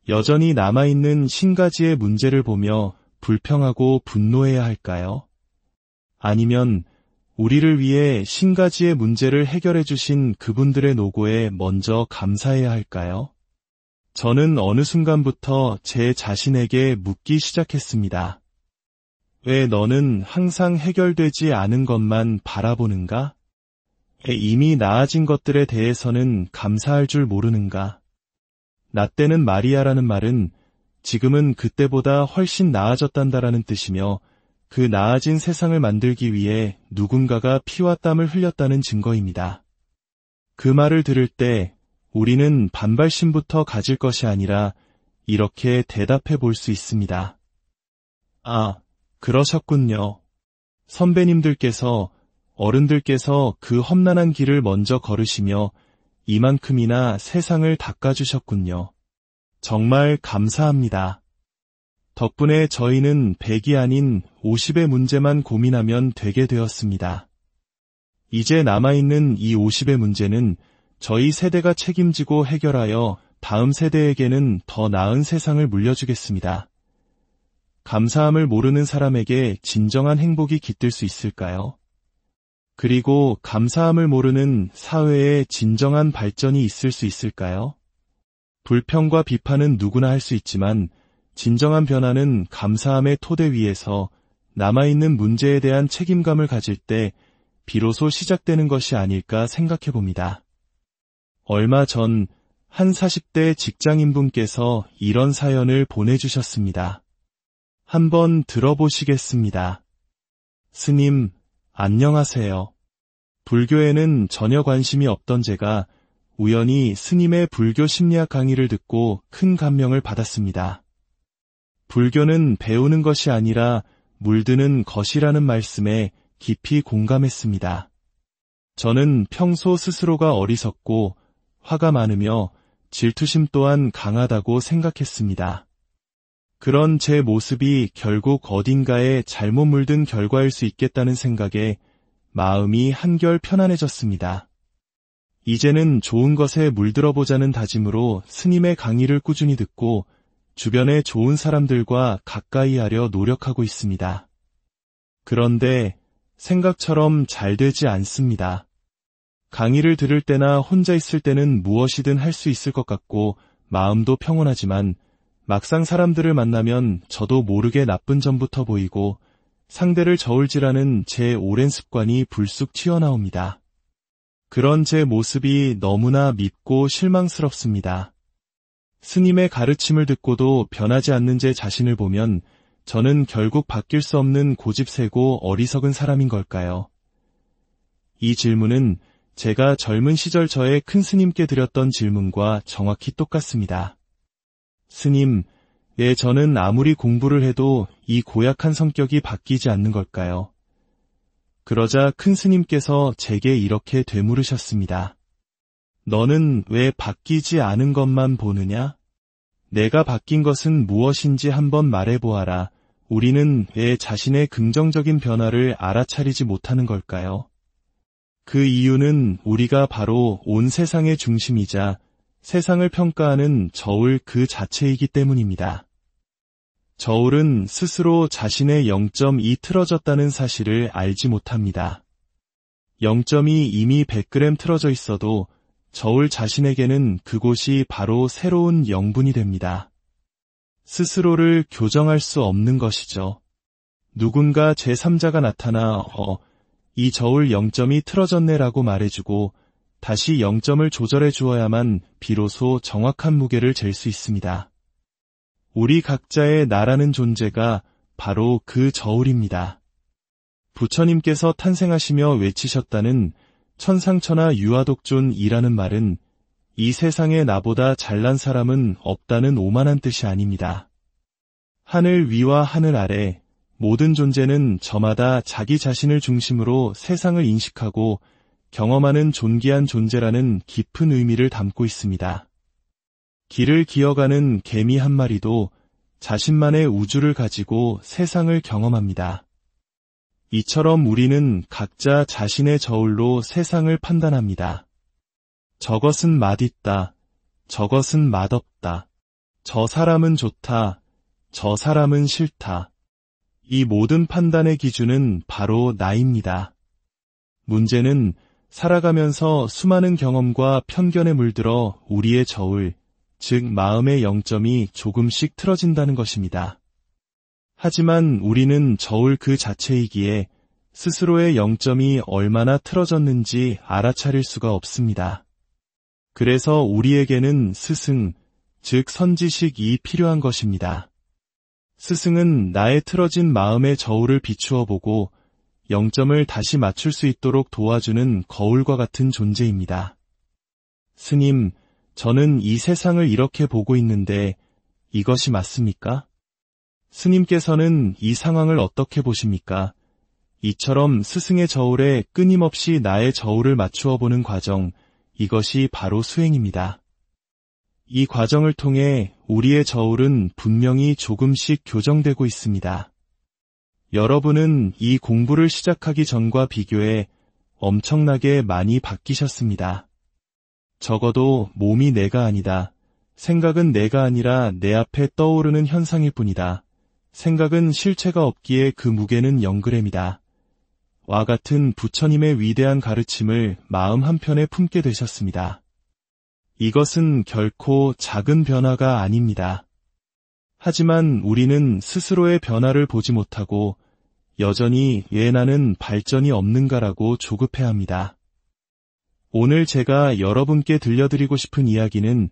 S1: 여전히 남아있는 50가지의 문제를 보며 불평하고 분노해야 할까요? 아니면 우리를 위해 50가지의 문제를 해결해 주신 그분들의 노고에 먼저 감사해야 할까요? 저는 어느 순간부터 제 자신에게 묻기 시작했습니다. 왜 너는 항상 해결되지 않은 것만 바라보는가? 이미 나아진 것들에 대해서는 감사할 줄 모르는가? 나 때는 마리아라는 말은 지금은 그때보다 훨씬 나아졌단다라는 뜻이며 그 나아진 세상을 만들기 위해 누군가가 피와 땀을 흘렸다는 증거입니다. 그 말을 들을 때 우리는 반발심부터 가질 것이 아니라 이렇게 대답해 볼 수 있습니다. 아, 그러셨군요. 선배님들께서, 어른들께서 그 험난한 길을 먼저 걸으시며 이만큼이나 세상을 닦아주셨군요. 정말 감사합니다. 덕분에 저희는 100이 아닌 50의 문제만 고민하면 되게 되었습니다. 이제 남아있는 이 50의 문제는 저희 세대가 책임지고 해결하여 다음 세대에게는 더 나은 세상을 물려주겠습니다. 감사함을 모르는 사람에게 진정한 행복이 깃들 수 있을까요? 그리고 감사함을 모르는 사회에 진정한 발전이 있을 수 있을까요? 불평과 비판은 누구나 할 수 있지만 진정한 변화는 감사함의 토대 위에서 남아있는 문제에 대한 책임감을 가질 때 비로소 시작되는 것이 아닐까 생각해 봅니다. 얼마 전 한 40대 직장인분께서 이런 사연을 보내주셨습니다. 한번 들어보시겠습니다. 스님, 안녕하세요. 불교에는 전혀 관심이 없던 제가 우연히 스님의 불교 심리학 강의를 듣고 큰 감명을 받았습니다. 불교는 배우는 것이 아니라 물드는 것이라는 말씀에 깊이 공감했습니다. 저는 평소 스스로가 어리석고 화가 많으며 질투심 또한 강하다고 생각했습니다. 그런 제 모습이 결국 어딘가에 잘못 물든 결과일 수 있겠다는 생각에 마음이 한결 편안해졌습니다. 이제는 좋은 것에 물들어보자는 다짐으로 스님의 강의를 꾸준히 듣고 주변의 좋은 사람들과 가까이 하려 노력하고 있습니다. 그런데 생각처럼 잘 되지 않습니다. 강의를 들을 때나 혼자 있을 때는 무엇이든 할 수 있을 것 같고 마음도 평온하지만 막상 사람들을 만나면 저도 모르게 나쁜 점부터 보이고 상대를 저울질하는 제 오랜 습관이 불쑥 튀어나옵니다. 그런 제 모습이 너무나 밉고 실망스럽습니다. 스님의 가르침을 듣고도 변하지 않는 제 자신을 보면 저는 결국 바뀔 수 없는 고집세고 어리석은 사람인 걸까요? 이 질문은 제가 젊은 시절 저의 큰 스님께 드렸던 질문과 정확히 똑같습니다. 스님, 왜 저는 아무리 공부를 해도 이 고약한 성격이 바뀌지 않는 걸까요? 그러자 큰 스님께서 제게 이렇게 되물으셨습니다. 너는 왜 바뀌지 않은 것만 보느냐? 내가 바뀐 것은 무엇인지 한번 말해보아라. 우리는 왜 자신의 긍정적인 변화를 알아차리지 못하는 걸까요? 그 이유는 우리가 바로 온 세상의 중심이자 세상을 평가하는 저울 그 자체이기 때문입니다. 저울은 스스로 자신의 0.2 틀어졌다는 사실을 알지 못합니다. 0.2 이미 100g 틀어져 있어도 저울 자신에게는 그곳이 바로 새로운 0분이 됩니다. 스스로를 교정할 수 없는 것이죠. 누군가 제3자가 나타나 이 저울 0점이 틀어졌네라고 말해주고 다시 0점을 조절해 주어야만 비로소 정확한 무게를 잴 수 있습니다. 우리 각자의 나라는 존재가 바로 그 저울입니다. 부처님께서 탄생하시며 외치셨다는 천상천하 유아독존이라는 말은 이 세상에 나보다 잘난 사람은 없다는 오만한 뜻이 아닙니다. 하늘 위와 하늘 아래 모든 존재는 저마다 자기 자신을 중심으로 세상을 인식하고 경험하는 존귀한 존재라는 깊은 의미를 담고 있습니다. 길을 기어가는 개미 한 마리도 자신만의 우주를 가지고 세상을 경험합니다. 이처럼 우리는 각자 자신의 저울로 세상을 판단합니다. 저것은 맛있다. 저것은 맛없다. 저 사람은 좋다. 저 사람은 싫다. 이 모든 판단의 기준은 바로 나입니다. 문제는 살아가면서 수많은 경험과 편견에 물들어 우리의 저울, 즉 마음의 0점이 조금씩 틀어진다는 것입니다. 하지만 우리는 저울 그 자체이기에 스스로의 0점이 얼마나 틀어졌는지 알아차릴 수가 없습니다. 그래서 우리에게는 스승, 즉 선지식이 필요한 것입니다. 스승은 나의 틀어진 마음의 저울을 비추어 보고 0점을 다시 맞출 수 있도록 도와주는 거울과 같은 존재입니다. 스님, 저는 이 세상을 이렇게 보고 있는데 이것이 맞습니까? 스님께서는 이 상황을 어떻게 보십니까? 이처럼 스승의 저울에 끊임없이 나의 저울을 맞추어 보는 과정, 이것이 바로 수행입니다. 이 과정을 통해 우리의 저울은 분명히 조금씩 교정되고 있습니다. 여러분은 이 공부를 시작하기 전과 비교해 엄청나게 많이 바뀌셨습니다. 적어도 몸이 내가 아니다. 생각은 내가 아니라 내 앞에 떠오르는 현상일 뿐이다. 생각은 실체가 없기에 그 무게는 0g이다. 와 같은 부처님의 위대한 가르침을 마음 한편에 품게 되셨습니다. 이것은 결코 작은 변화가 아닙니다. 하지만 우리는 스스로의 변화를 보지 못하고 여전히 왜 나는 발전이 없는가라고 조급해합니다. 오늘 제가 여러분께 들려드리고 싶은 이야기는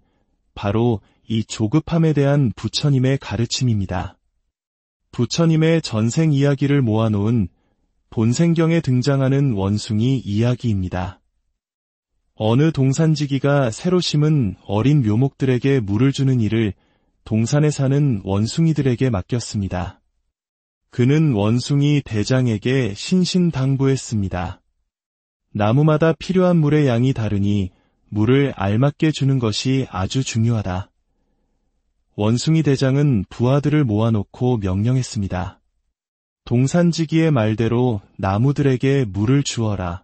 S1: 바로 이 조급함에 대한 부처님의 가르침입니다. 부처님의 전생 이야기를 모아놓은 본생경에 등장하는 원숭이 이야기입니다. 어느 동산지기가 새로 심은 어린 묘목들에게 물을 주는 일을 동산에 사는 원숭이들에게 맡겼습니다. 그는 원숭이 대장에게 신신당부했습니다. 나무마다 필요한 물의 양이 다르니 물을 알맞게 주는 것이 아주 중요하다. 원숭이 대장은 부하들을 모아놓고 명령했습니다. 동산지기의 말대로 나무들에게 물을 주어라.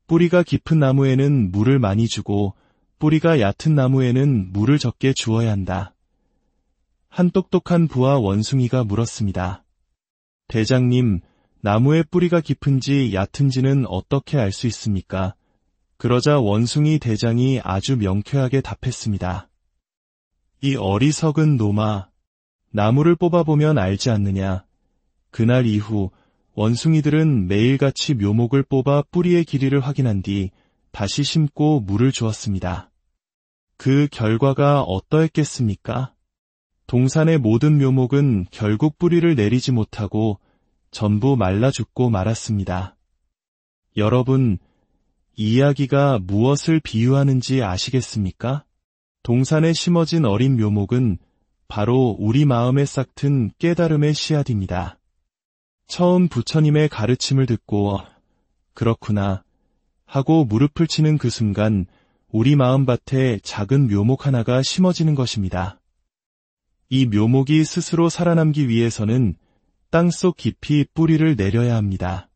S1: 뿌리가 깊은 나무에는 물을 많이 주고 뿌리가 얕은 나무에는 물을 적게 주어야 한다. 한 똑똑한 부하 원숭이가 물었습니다. 대장님, 나무의 뿌리가 깊은지 얕은지는 어떻게 알 수 있습니까? 그러자 원숭이 대장이 아주 명쾌하게 답했습니다. 이 어리석은 놈아, 나무를 뽑아보면 알지 않느냐. 그날 이후 원숭이들은 매일같이 묘목을 뽑아 뿌리의 길이를 확인한 뒤 다시 심고 물을 주었습니다. 그 결과가 어떠했겠습니까? 동산의 모든 묘목은 결국 뿌리를 내리지 못하고 전부 말라 죽고 말았습니다. 여러분, 이 이야기가 무엇을 비유하는지 아시겠습니까? 동산에 심어진 어린 묘목은 바로 우리 마음에 싹튼 깨달음의 씨앗입니다. 처음 부처님의 가르침을 듣고 그렇구나 하고 무릎을 치는 그 순간 우리 마음밭에 작은 묘목 하나가 심어지는 것입니다. 이 묘목이 스스로 살아남기 위해서는 땅속 깊이 뿌리를 내려야 합니다.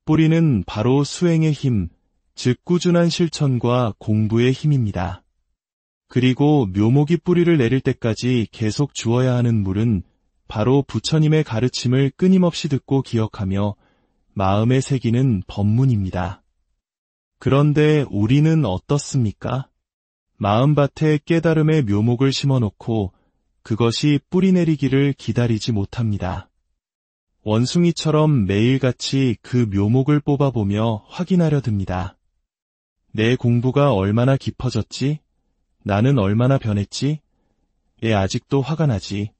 S1: 뿌리는 바로 수행의 힘, 즉 꾸준한 실천과 공부의 힘입니다. 그리고 묘목이 뿌리를 내릴 때까지 계속 주어야 하는 물은 바로 부처님의 가르침을 끊임없이 듣고 기억하며 마음에 새기는 법문입니다. 그런데 우리는 어떻습니까? 마음밭에 깨달음의 묘목을 심어놓고 그것이 뿌리 내리기를 기다리지 못합니다. 원숭이처럼 매일같이 그 묘목을 뽑아보며 확인하려 듭니다. 내 공부가 얼마나 깊어졌지? 나는 얼마나 변했지? 얘 아직도 화가 나지?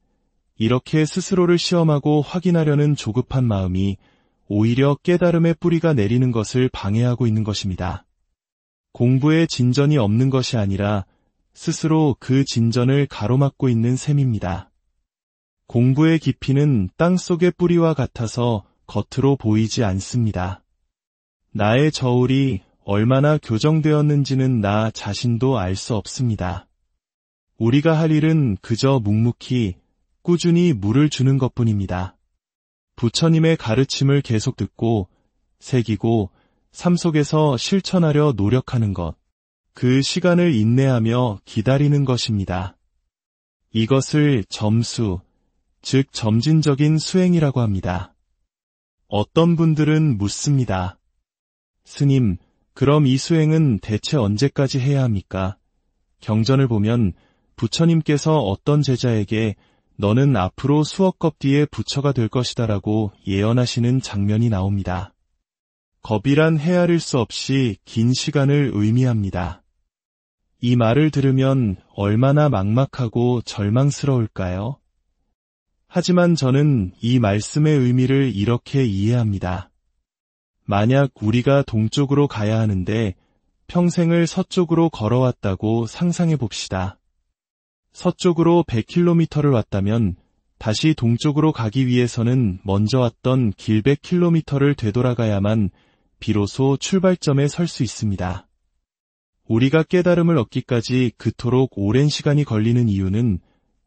S1: 이렇게 스스로를 시험하고 확인하려는 조급한 마음이 오히려 깨달음의 뿌리가 내리는 것을 방해하고 있는 것입니다. 공부에 진전이 없는 것이 아니라 스스로 그 진전을 가로막고 있는 셈입니다. 공부의 깊이는 땅속의 뿌리와 같아서 겉으로 보이지 않습니다. 나의 저울이 얼마나 교정되었는지는 나 자신도 알 수 없습니다. 우리가 할 일은 그저 묵묵히 꾸준히 물을 주는 것뿐입니다. 부처님의 가르침을 계속 듣고 새기고 삶 속에서 실천하려 노력하는 것, 그 시간을 인내하며 기다리는 것입니다. 이것을 점수, 즉 점진적인 수행이라고 합니다. 어떤 분들은 묻습니다. 스님, 그럼 이 수행은 대체 언제까지 해야 합니까? 경전을 보면 부처님께서 어떤 제자에게 너는 앞으로 수억 겁 뒤에 부처가 될 것이다라고 예언하시는 장면이 나옵니다. 겁이란 헤아릴 수 없이 긴 시간을 의미합니다. 이 말을 들으면 얼마나 막막하고 절망스러울까요? 하지만 저는 이 말씀의 의미를 이렇게 이해합니다. 만약 우리가 동쪽으로 가야 하는데 평생을 서쪽으로 걸어왔다고 상상해 봅시다. 서쪽으로 100km를 왔다면 다시 동쪽으로 가기 위해서는 먼저 왔던 길 100km를 되돌아가야만 비로소 출발점에 설 수 있습니다. 우리가 깨달음을 얻기까지 그토록 오랜 시간이 걸리는 이유는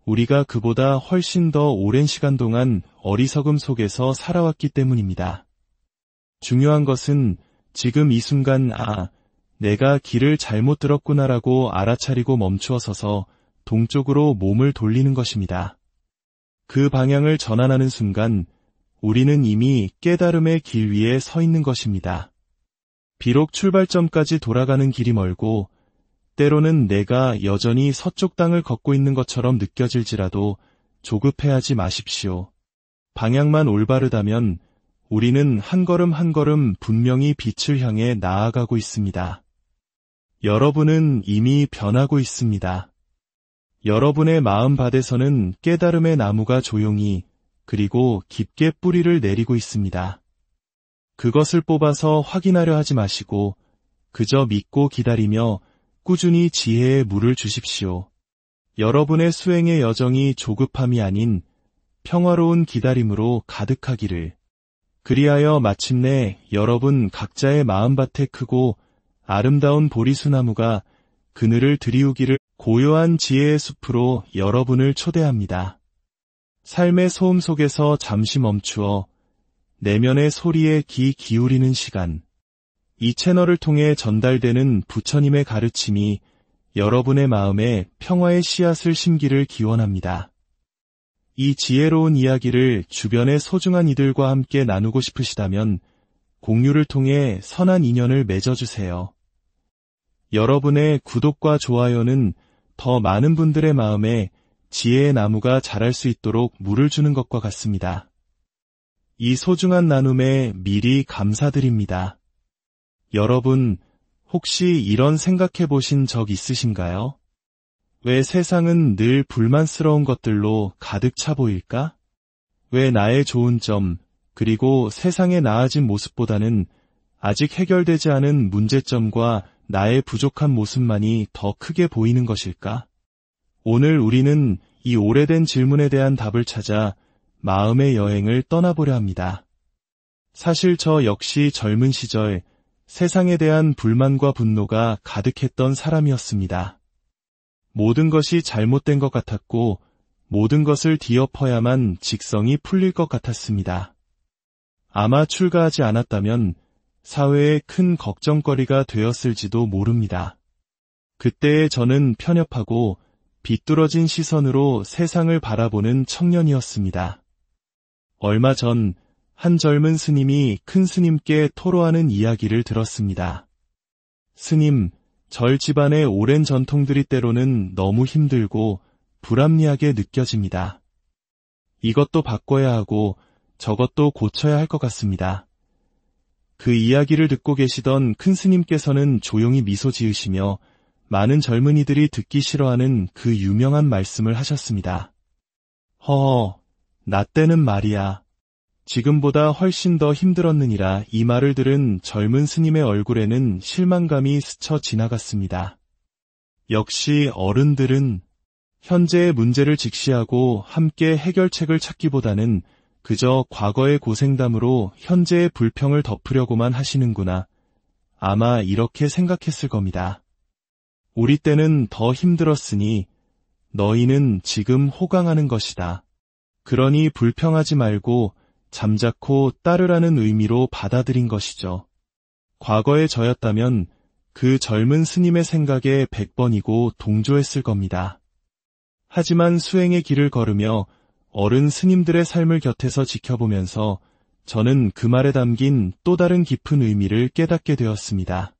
S1: 우리가 그보다 훨씬 더 오랜 시간 동안 어리석음 속에서 살아왔기 때문입니다. 중요한 것은 지금 이 순간 내가 길을 잘못 들었구나라고 알아차리고 멈추어 서서 동쪽으로 몸을 돌리는 것입니다. 그 방향을 전환하는 순간 우리는 이미 깨달음의 길 위에 서 있는 것입니다. 비록 출발점까지 돌아가는 길이 멀고 때로는 내가 여전히 서쪽 땅을 걷고 있는 것처럼 느껴질지라도 조급해하지 마십시오. 방향만 올바르다면 우리는 한 걸음 한 걸음 분명히 빛을 향해 나아가고 있습니다. 여러분은 이미 변하고 있습니다. 여러분의 마음밭에서는 깨달음의 나무가 조용히 그리고 깊게 뿌리를 내리고 있습니다. 그것을 뽑아서 확인하려 하지 마시고 그저 믿고 기다리며 꾸준히 지혜의 물을 주십시오. 여러분의 수행의 여정이 조급함이 아닌 평화로운 기다림으로 가득하기를. 그리하여 마침내 여러분 각자의 마음밭에 크고 아름다운 보리수나무가 그늘을 들이우기를 고요한 지혜의 숲으로 여러분을 초대합니다. 삶의 소음 속에서 잠시 멈추어 내면의 소리에 귀 기울이는 시간. 이 채널을 통해 전달되는 부처님의 가르침이 여러분의 마음에 평화의 씨앗을 심기를 기원합니다. 이 지혜로운 이야기를 주변의 소중한 이들과 함께 나누고 싶으시다면 공유를 통해 선한 인연을 맺어주세요. 여러분의 구독과 좋아요는 더 많은 분들의 마음에 지혜의 나무가 자랄 수 있도록 물을 주는 것과 같습니다. 이 소중한 나눔에 미리 감사드립니다. 여러분, 혹시 이런 생각해 보신 적 있으신가요? 왜 세상은 늘 불만스러운 것들로 가득 차 보일까? 왜 나의 좋은 점, 그리고 세상의 나아진 모습보다는 아직 해결되지 않은 문제점과 나의 부족한 모습만이 더 크게 보이는 것일까? 오늘 우리는 이 오래된 질문에 대한 답을 찾아 마음의 여행을 떠나보려 합니다. 사실 저 역시 젊은 시절 세상에 대한 불만과 분노가 가득했던 사람이었습니다. 모든 것이 잘못된 것 같았고 모든 것을 뒤엎어야만 직성이 풀릴 것 같았습니다. 아마 출가하지 않았다면 사회에 큰 걱정거리가 되었을지도 모릅니다. 그때의 저는 편협하고 비뚤어진 시선으로 세상을 바라보는 청년이었습니다. 얼마 전 한 젊은 스님이 큰 스님께 토로하는 이야기를 들었습니다. 스님, 절 집안의 오랜 전통들이 때로는 너무 힘들고 불합리하게 느껴집니다. 이것도 바꿔야 하고 저것도 고쳐야 할 것 같습니다. 그 이야기를 듣고 계시던 큰 스님께서는 조용히 미소 지으시며 많은 젊은이들이 듣기 싫어하는 그 유명한 말씀을 하셨습니다. 허허, 나 때는 말이야. 지금보다 훨씬 더 힘들었느니라. 이 말을 들은 젊은 스님의 얼굴에는 실망감이 스쳐 지나갔습니다. 역시 어른들은 현재의 문제를 직시하고 함께 해결책을 찾기보다는 그저 과거의 고생담으로 현재의 불평을 덮으려고만 하시는구나. 아마 이렇게 생각했을 겁니다. 우리 때는 더 힘들었으니 너희는 지금 호강하는 것이다. 그러니 불평하지 말고 잠자코 따르라는 의미로 받아들인 것이죠. 과거의 저였다면 그 젊은 스님의 생각에 100번이고 동조했을 겁니다. 하지만 수행의 길을 걸으며 어른 스님들의 삶을 곁에서 지켜보면서 저는 그 말에 담긴 또 다른 깊은 의미를 깨닫게 되었습니다.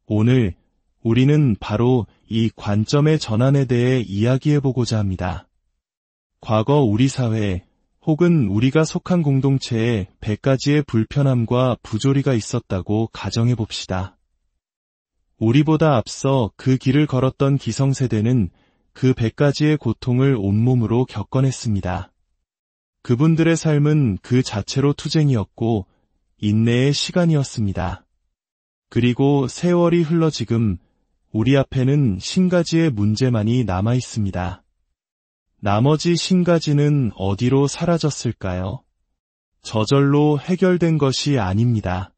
S1: 오늘 우리는 바로 이 관점의 전환에 대해 이야기해보고자 합니다. 과거 우리 사회 혹은 우리가 속한 공동체에 100가지의 불편함과 부조리가 있었다고 가정해봅시다. 우리보다 앞서 그 길을 걸었던 기성세대는 그 100가지의 고통을 온몸으로 겪어냈습니다. 그분들의 삶은 그 자체로 투쟁이었고 인내의 시간이었습니다. 그리고 세월이 흘러 지금 우리 앞에는 신가지의 문제만이 남아 있습니다. 나머지 신가지는 어디로 사라졌을까요? 저절로 해결된 것이 아닙니다.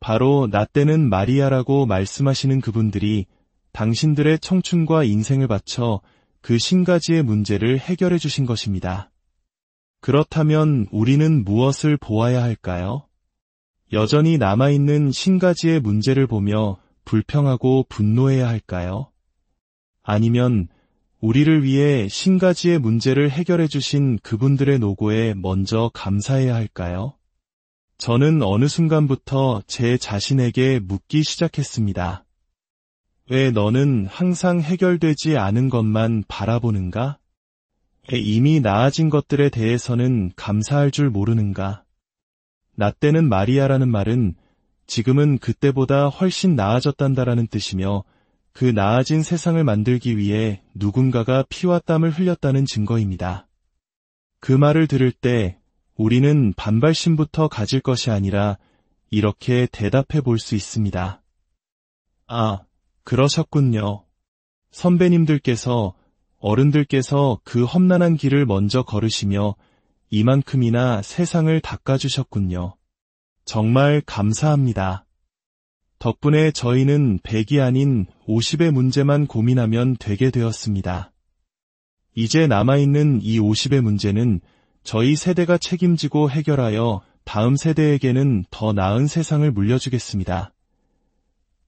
S1: 바로 나 때는 말이야라고 말씀하시는 그분들이 당신들의 청춘과 인생을 바쳐 그 신가지의 문제를 해결해 주신 것입니다. 그렇다면 우리는 무엇을 보아야 할까요? 여전히 남아있는 신가지의 문제를 보며 불평하고 분노해야 할까요? 아니면 우리를 위해 신가지의 문제를 해결해 주신 그분들의 노고에 먼저 감사해야 할까요? 저는 어느 순간부터 제 자신에게 묻기 시작했습니다. 왜 너는 항상 해결되지 않은 것만 바라보는가? 이미 나아진 것들에 대해서는 감사할 줄 모르는가? 나 때는 말이야라는 말은 지금은 그때보다 훨씬 나아졌단다라는 뜻이며 그 나아진 세상을 만들기 위해 누군가가 피와 땀을 흘렸다는 증거입니다. 그 말을 들을 때 우리는 반발심부터 가질 것이 아니라 이렇게 대답해 볼 수 있습니다. 아, 그러셨군요. 선배님들께서, 어른들께서 그 험난한 길을 먼저 걸으시며 이만큼이나 세상을 닦아주셨군요. 정말 감사합니다. 덕분에 저희는 100이 아닌 50의 문제만 고민하면 되게 되었습니다. 이제 남아있는 이 50의 문제는 저희 세대가 책임지고 해결하여 다음 세대에게는 더 나은 세상을 물려주겠습니다.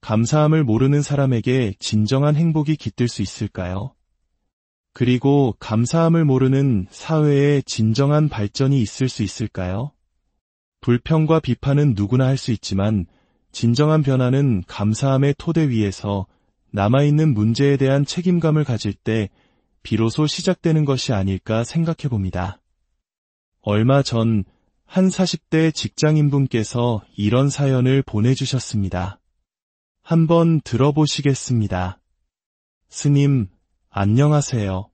S1: 감사함을 모르는 사람에게 진정한 행복이 깃들 수 있을까요? 그리고 감사함을 모르는 사회에 진정한 발전이 있을 수 있을까요? 불평과 비판은 누구나 할 수 있지만 진정한 변화는 감사함의 토대 위에서 남아있는 문제에 대한 책임감을 가질 때 비로소 시작되는 것이 아닐까 생각해 봅니다. 얼마 전 한 40대 직장인분께서 이런 사연을 보내주셨습니다. 한번 들어보시겠습니다. 스님, 안녕하세요.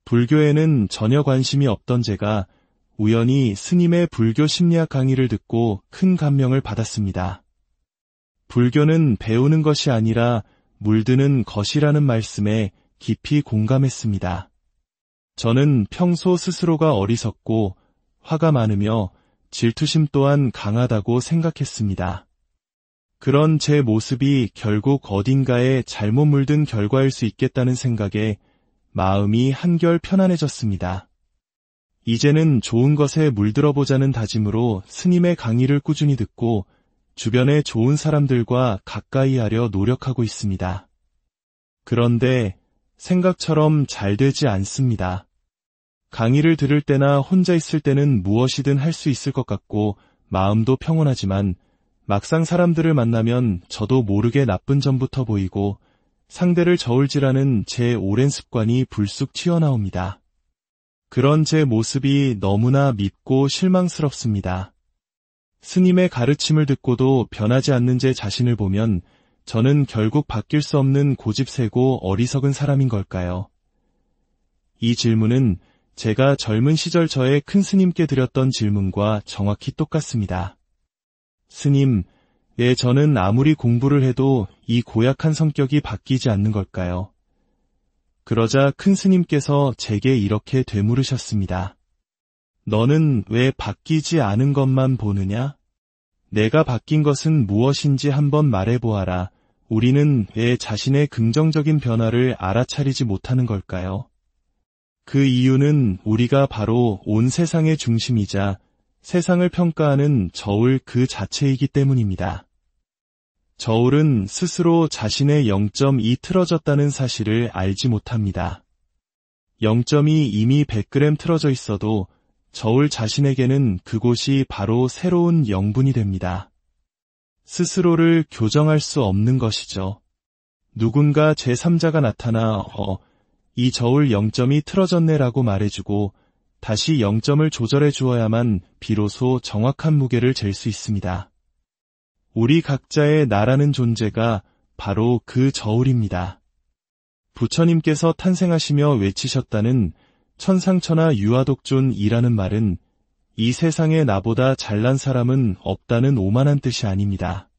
S1: 불교에는 전혀 관심이 없던 제가 우연히 스님의 불교 심리학 강의를 듣고 큰 감명을 받았습니다. 불교는 배우는 것이 아니라 물드는 것이라는 말씀에 깊이 공감했습니다. 저는 평소 스스로가 어리석고 화가 많으며 질투심 또한 강하다고 생각했습니다. 그런 제 모습이 결국 어딘가에 잘못 물든 결과일 수 있겠다는 생각에 마음이 한결 편안해졌습니다. 이제는 좋은 것에 물들어보자는 다짐으로 스님의 강의를 꾸준히 듣고 주변의 좋은 사람들과 가까이 하려 노력하고 있습니다. 그런데 생각처럼 잘 되지 않습니다. 강의를 들을 때나 혼자 있을 때는 무엇이든 할 수 있을 것 같고 마음도 평온하지만 막상 사람들을 만나면 저도 모르게 나쁜 점부터 보이고 상대를 저울질하는 제 오랜 습관이 불쑥 튀어나옵니다. 그런 제 모습이 너무나 밉고 실망스럽습니다. 스님의 가르침을 듣고도 변하지 않는 제 자신을 보면 저는 결국 바뀔 수 없는 고집세고 어리석은 사람인 걸까요? 이 질문은 제가 젊은 시절 저의 큰 스님께 드렸던 질문과 정확히 똑같습니다. 스님, 왜 저는 아무리 공부를 해도 이 고약한 성격이 바뀌지 않는 걸까요? 그러자 큰 스님께서 제게 이렇게 되물으셨습니다. 너는 왜 바뀌지 않은 것만 보느냐? 내가 바뀐 것은 무엇인지 한번 말해보아라. 우리는 왜 자신의 긍정적인 변화를 알아차리지 못하는 걸까요? 그 이유는 우리가 바로 온 세상의 중심이자 세상을 평가하는 저울 그 자체이기 때문입니다. 저울은 스스로 자신의 0.2 틀어졌다는 사실을 알지 못합니다. 0.2 이미 100g 틀어져 있어도 저울 자신에게는 그곳이 바로 새로운 영분이 됩니다. 스스로를 교정할 수 없는 것이죠. 누군가 제3자가 나타나 이 저울 0.2 틀어졌네 라고 말해주고 다시 0점을 조절해 주어야만 비로소 정확한 무게를 잴 수 있습니다. 우리 각자의 나라는 존재가 바로 그 저울입니다. 부처님께서 탄생하시며 외치셨다는 천상천하 유아독존이라는 말은 이 세상에 나보다 잘난 사람은 없다는 오만한 뜻이 아닙니다.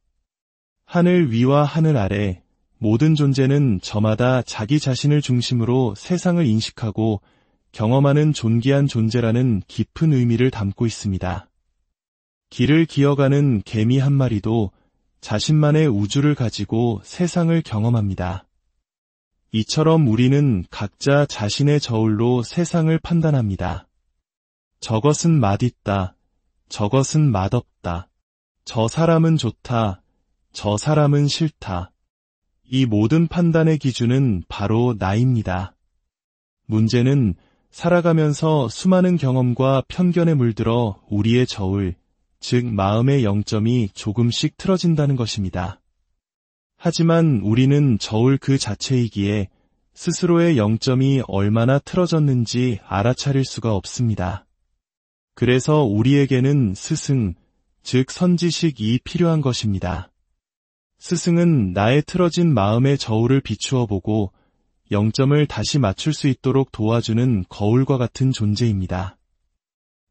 S1: 하늘 위와 하늘 아래 모든 존재는 저마다 자기 자신을 중심으로 세상을 인식하고 경험하는 존귀한 존재라는 깊은 의미를 담고 있습니다. 길을 기어가는 개미 한 마리도 자신만의 우주를 가지고 세상을 경험합니다. 이처럼 우리는 각자 자신의 저울로 세상을 판단합니다. 저것은 맛있다. 저것은 맛없다. 저 사람은 좋다. 저 사람은 싫다. 이 모든 판단의 기준은 바로 나입니다. 문제는 살아가면서 수많은 경험과 편견에 물들어 우리의 저울, 즉 마음의 0점이 조금씩 틀어진다는 것입니다. 하지만 우리는 저울 그 자체이기에 스스로의 0점이 얼마나 틀어졌는지 알아차릴 수가 없습니다. 그래서 우리에게는 스승, 즉 선지식이 필요한 것입니다. 스승은 나의 틀어진 마음의 저울을 비추어 보고 0점을 다시 맞출 수 있도록 도와주는 거울과 같은 존재입니다.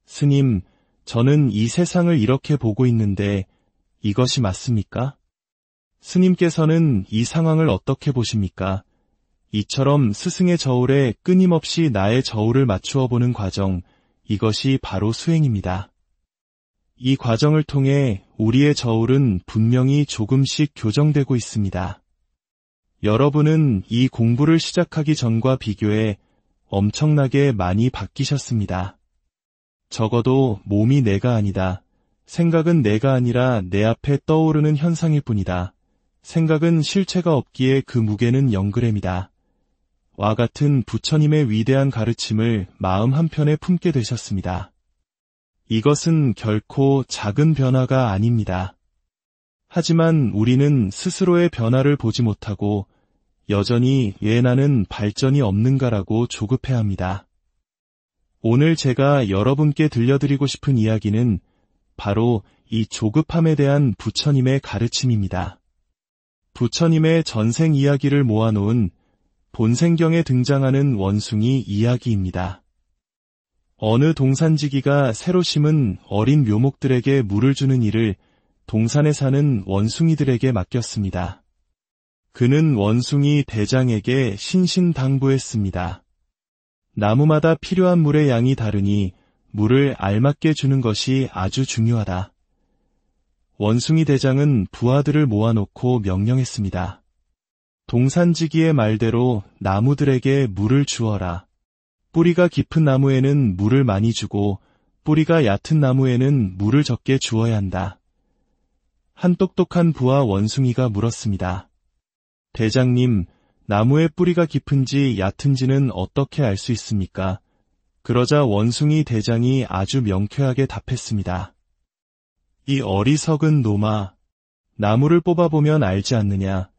S1: 스님, 저는 이 세상을 이렇게 보고 있는데 이것이 맞습니까? 스님께서는 이 상황을 어떻게 보십니까? 이처럼 스승의 저울에 끊임없이 나의 저울을 맞추어 보는 과정, 이것이 바로 수행입니다. 이 과정을 통해 우리의 저울은 분명히 조금씩 교정되고 있습니다. 여러분은 이 공부를 시작하기 전과 비교해 엄청나게 많이 바뀌셨습니다. 적어도 몸이 내가 아니다. 생각은 내가 아니라 내 앞에 떠오르는 현상일 뿐이다. 생각은 실체가 없기에 그 무게는 0g이다. 와 같은 부처님의 위대한 가르침을 마음 한편에 품게 되셨습니다. 이것은 결코 작은 변화가 아닙니다. 하지만 우리는 스스로의 변화를 보지 못하고 여전히 왜 나는 발전이 없는가라고 조급해합니다. 오늘 제가 여러분께 들려드리고 싶은 이야기는 바로 이 조급함에 대한 부처님의 가르침입니다. 부처님의 전생 이야기를 모아놓은 본생경에 등장하는 원숭이 이야기입니다. 어느 동산지기가 새로 심은 어린 묘목들에게 물을 주는 일을 동산에 사는 원숭이들에게 맡겼습니다. 그는 원숭이 대장에게 신신당부했습니다. 나무마다 필요한 물의 양이 다르니 물을 알맞게 주는 것이 아주 중요하다. 원숭이 대장은 부하들을 모아놓고 명령했습니다. 동산지기의 말대로 나무들에게 물을 주어라. 뿌리가 깊은 나무에는 물을 많이 주고 뿌리가 얕은 나무에는 물을 적게 주어야 한다. 한 똑똑한 부와 원숭이가 물었습니다. 대장님, 나무의 뿌리가 깊은지 얕은지는 어떻게 알 수 있습니까? 그러자 원숭이 대장이 아주 명쾌하게 답했습니다. 이 어리석은 놈아, 나무를 뽑아보면 알지 않느냐.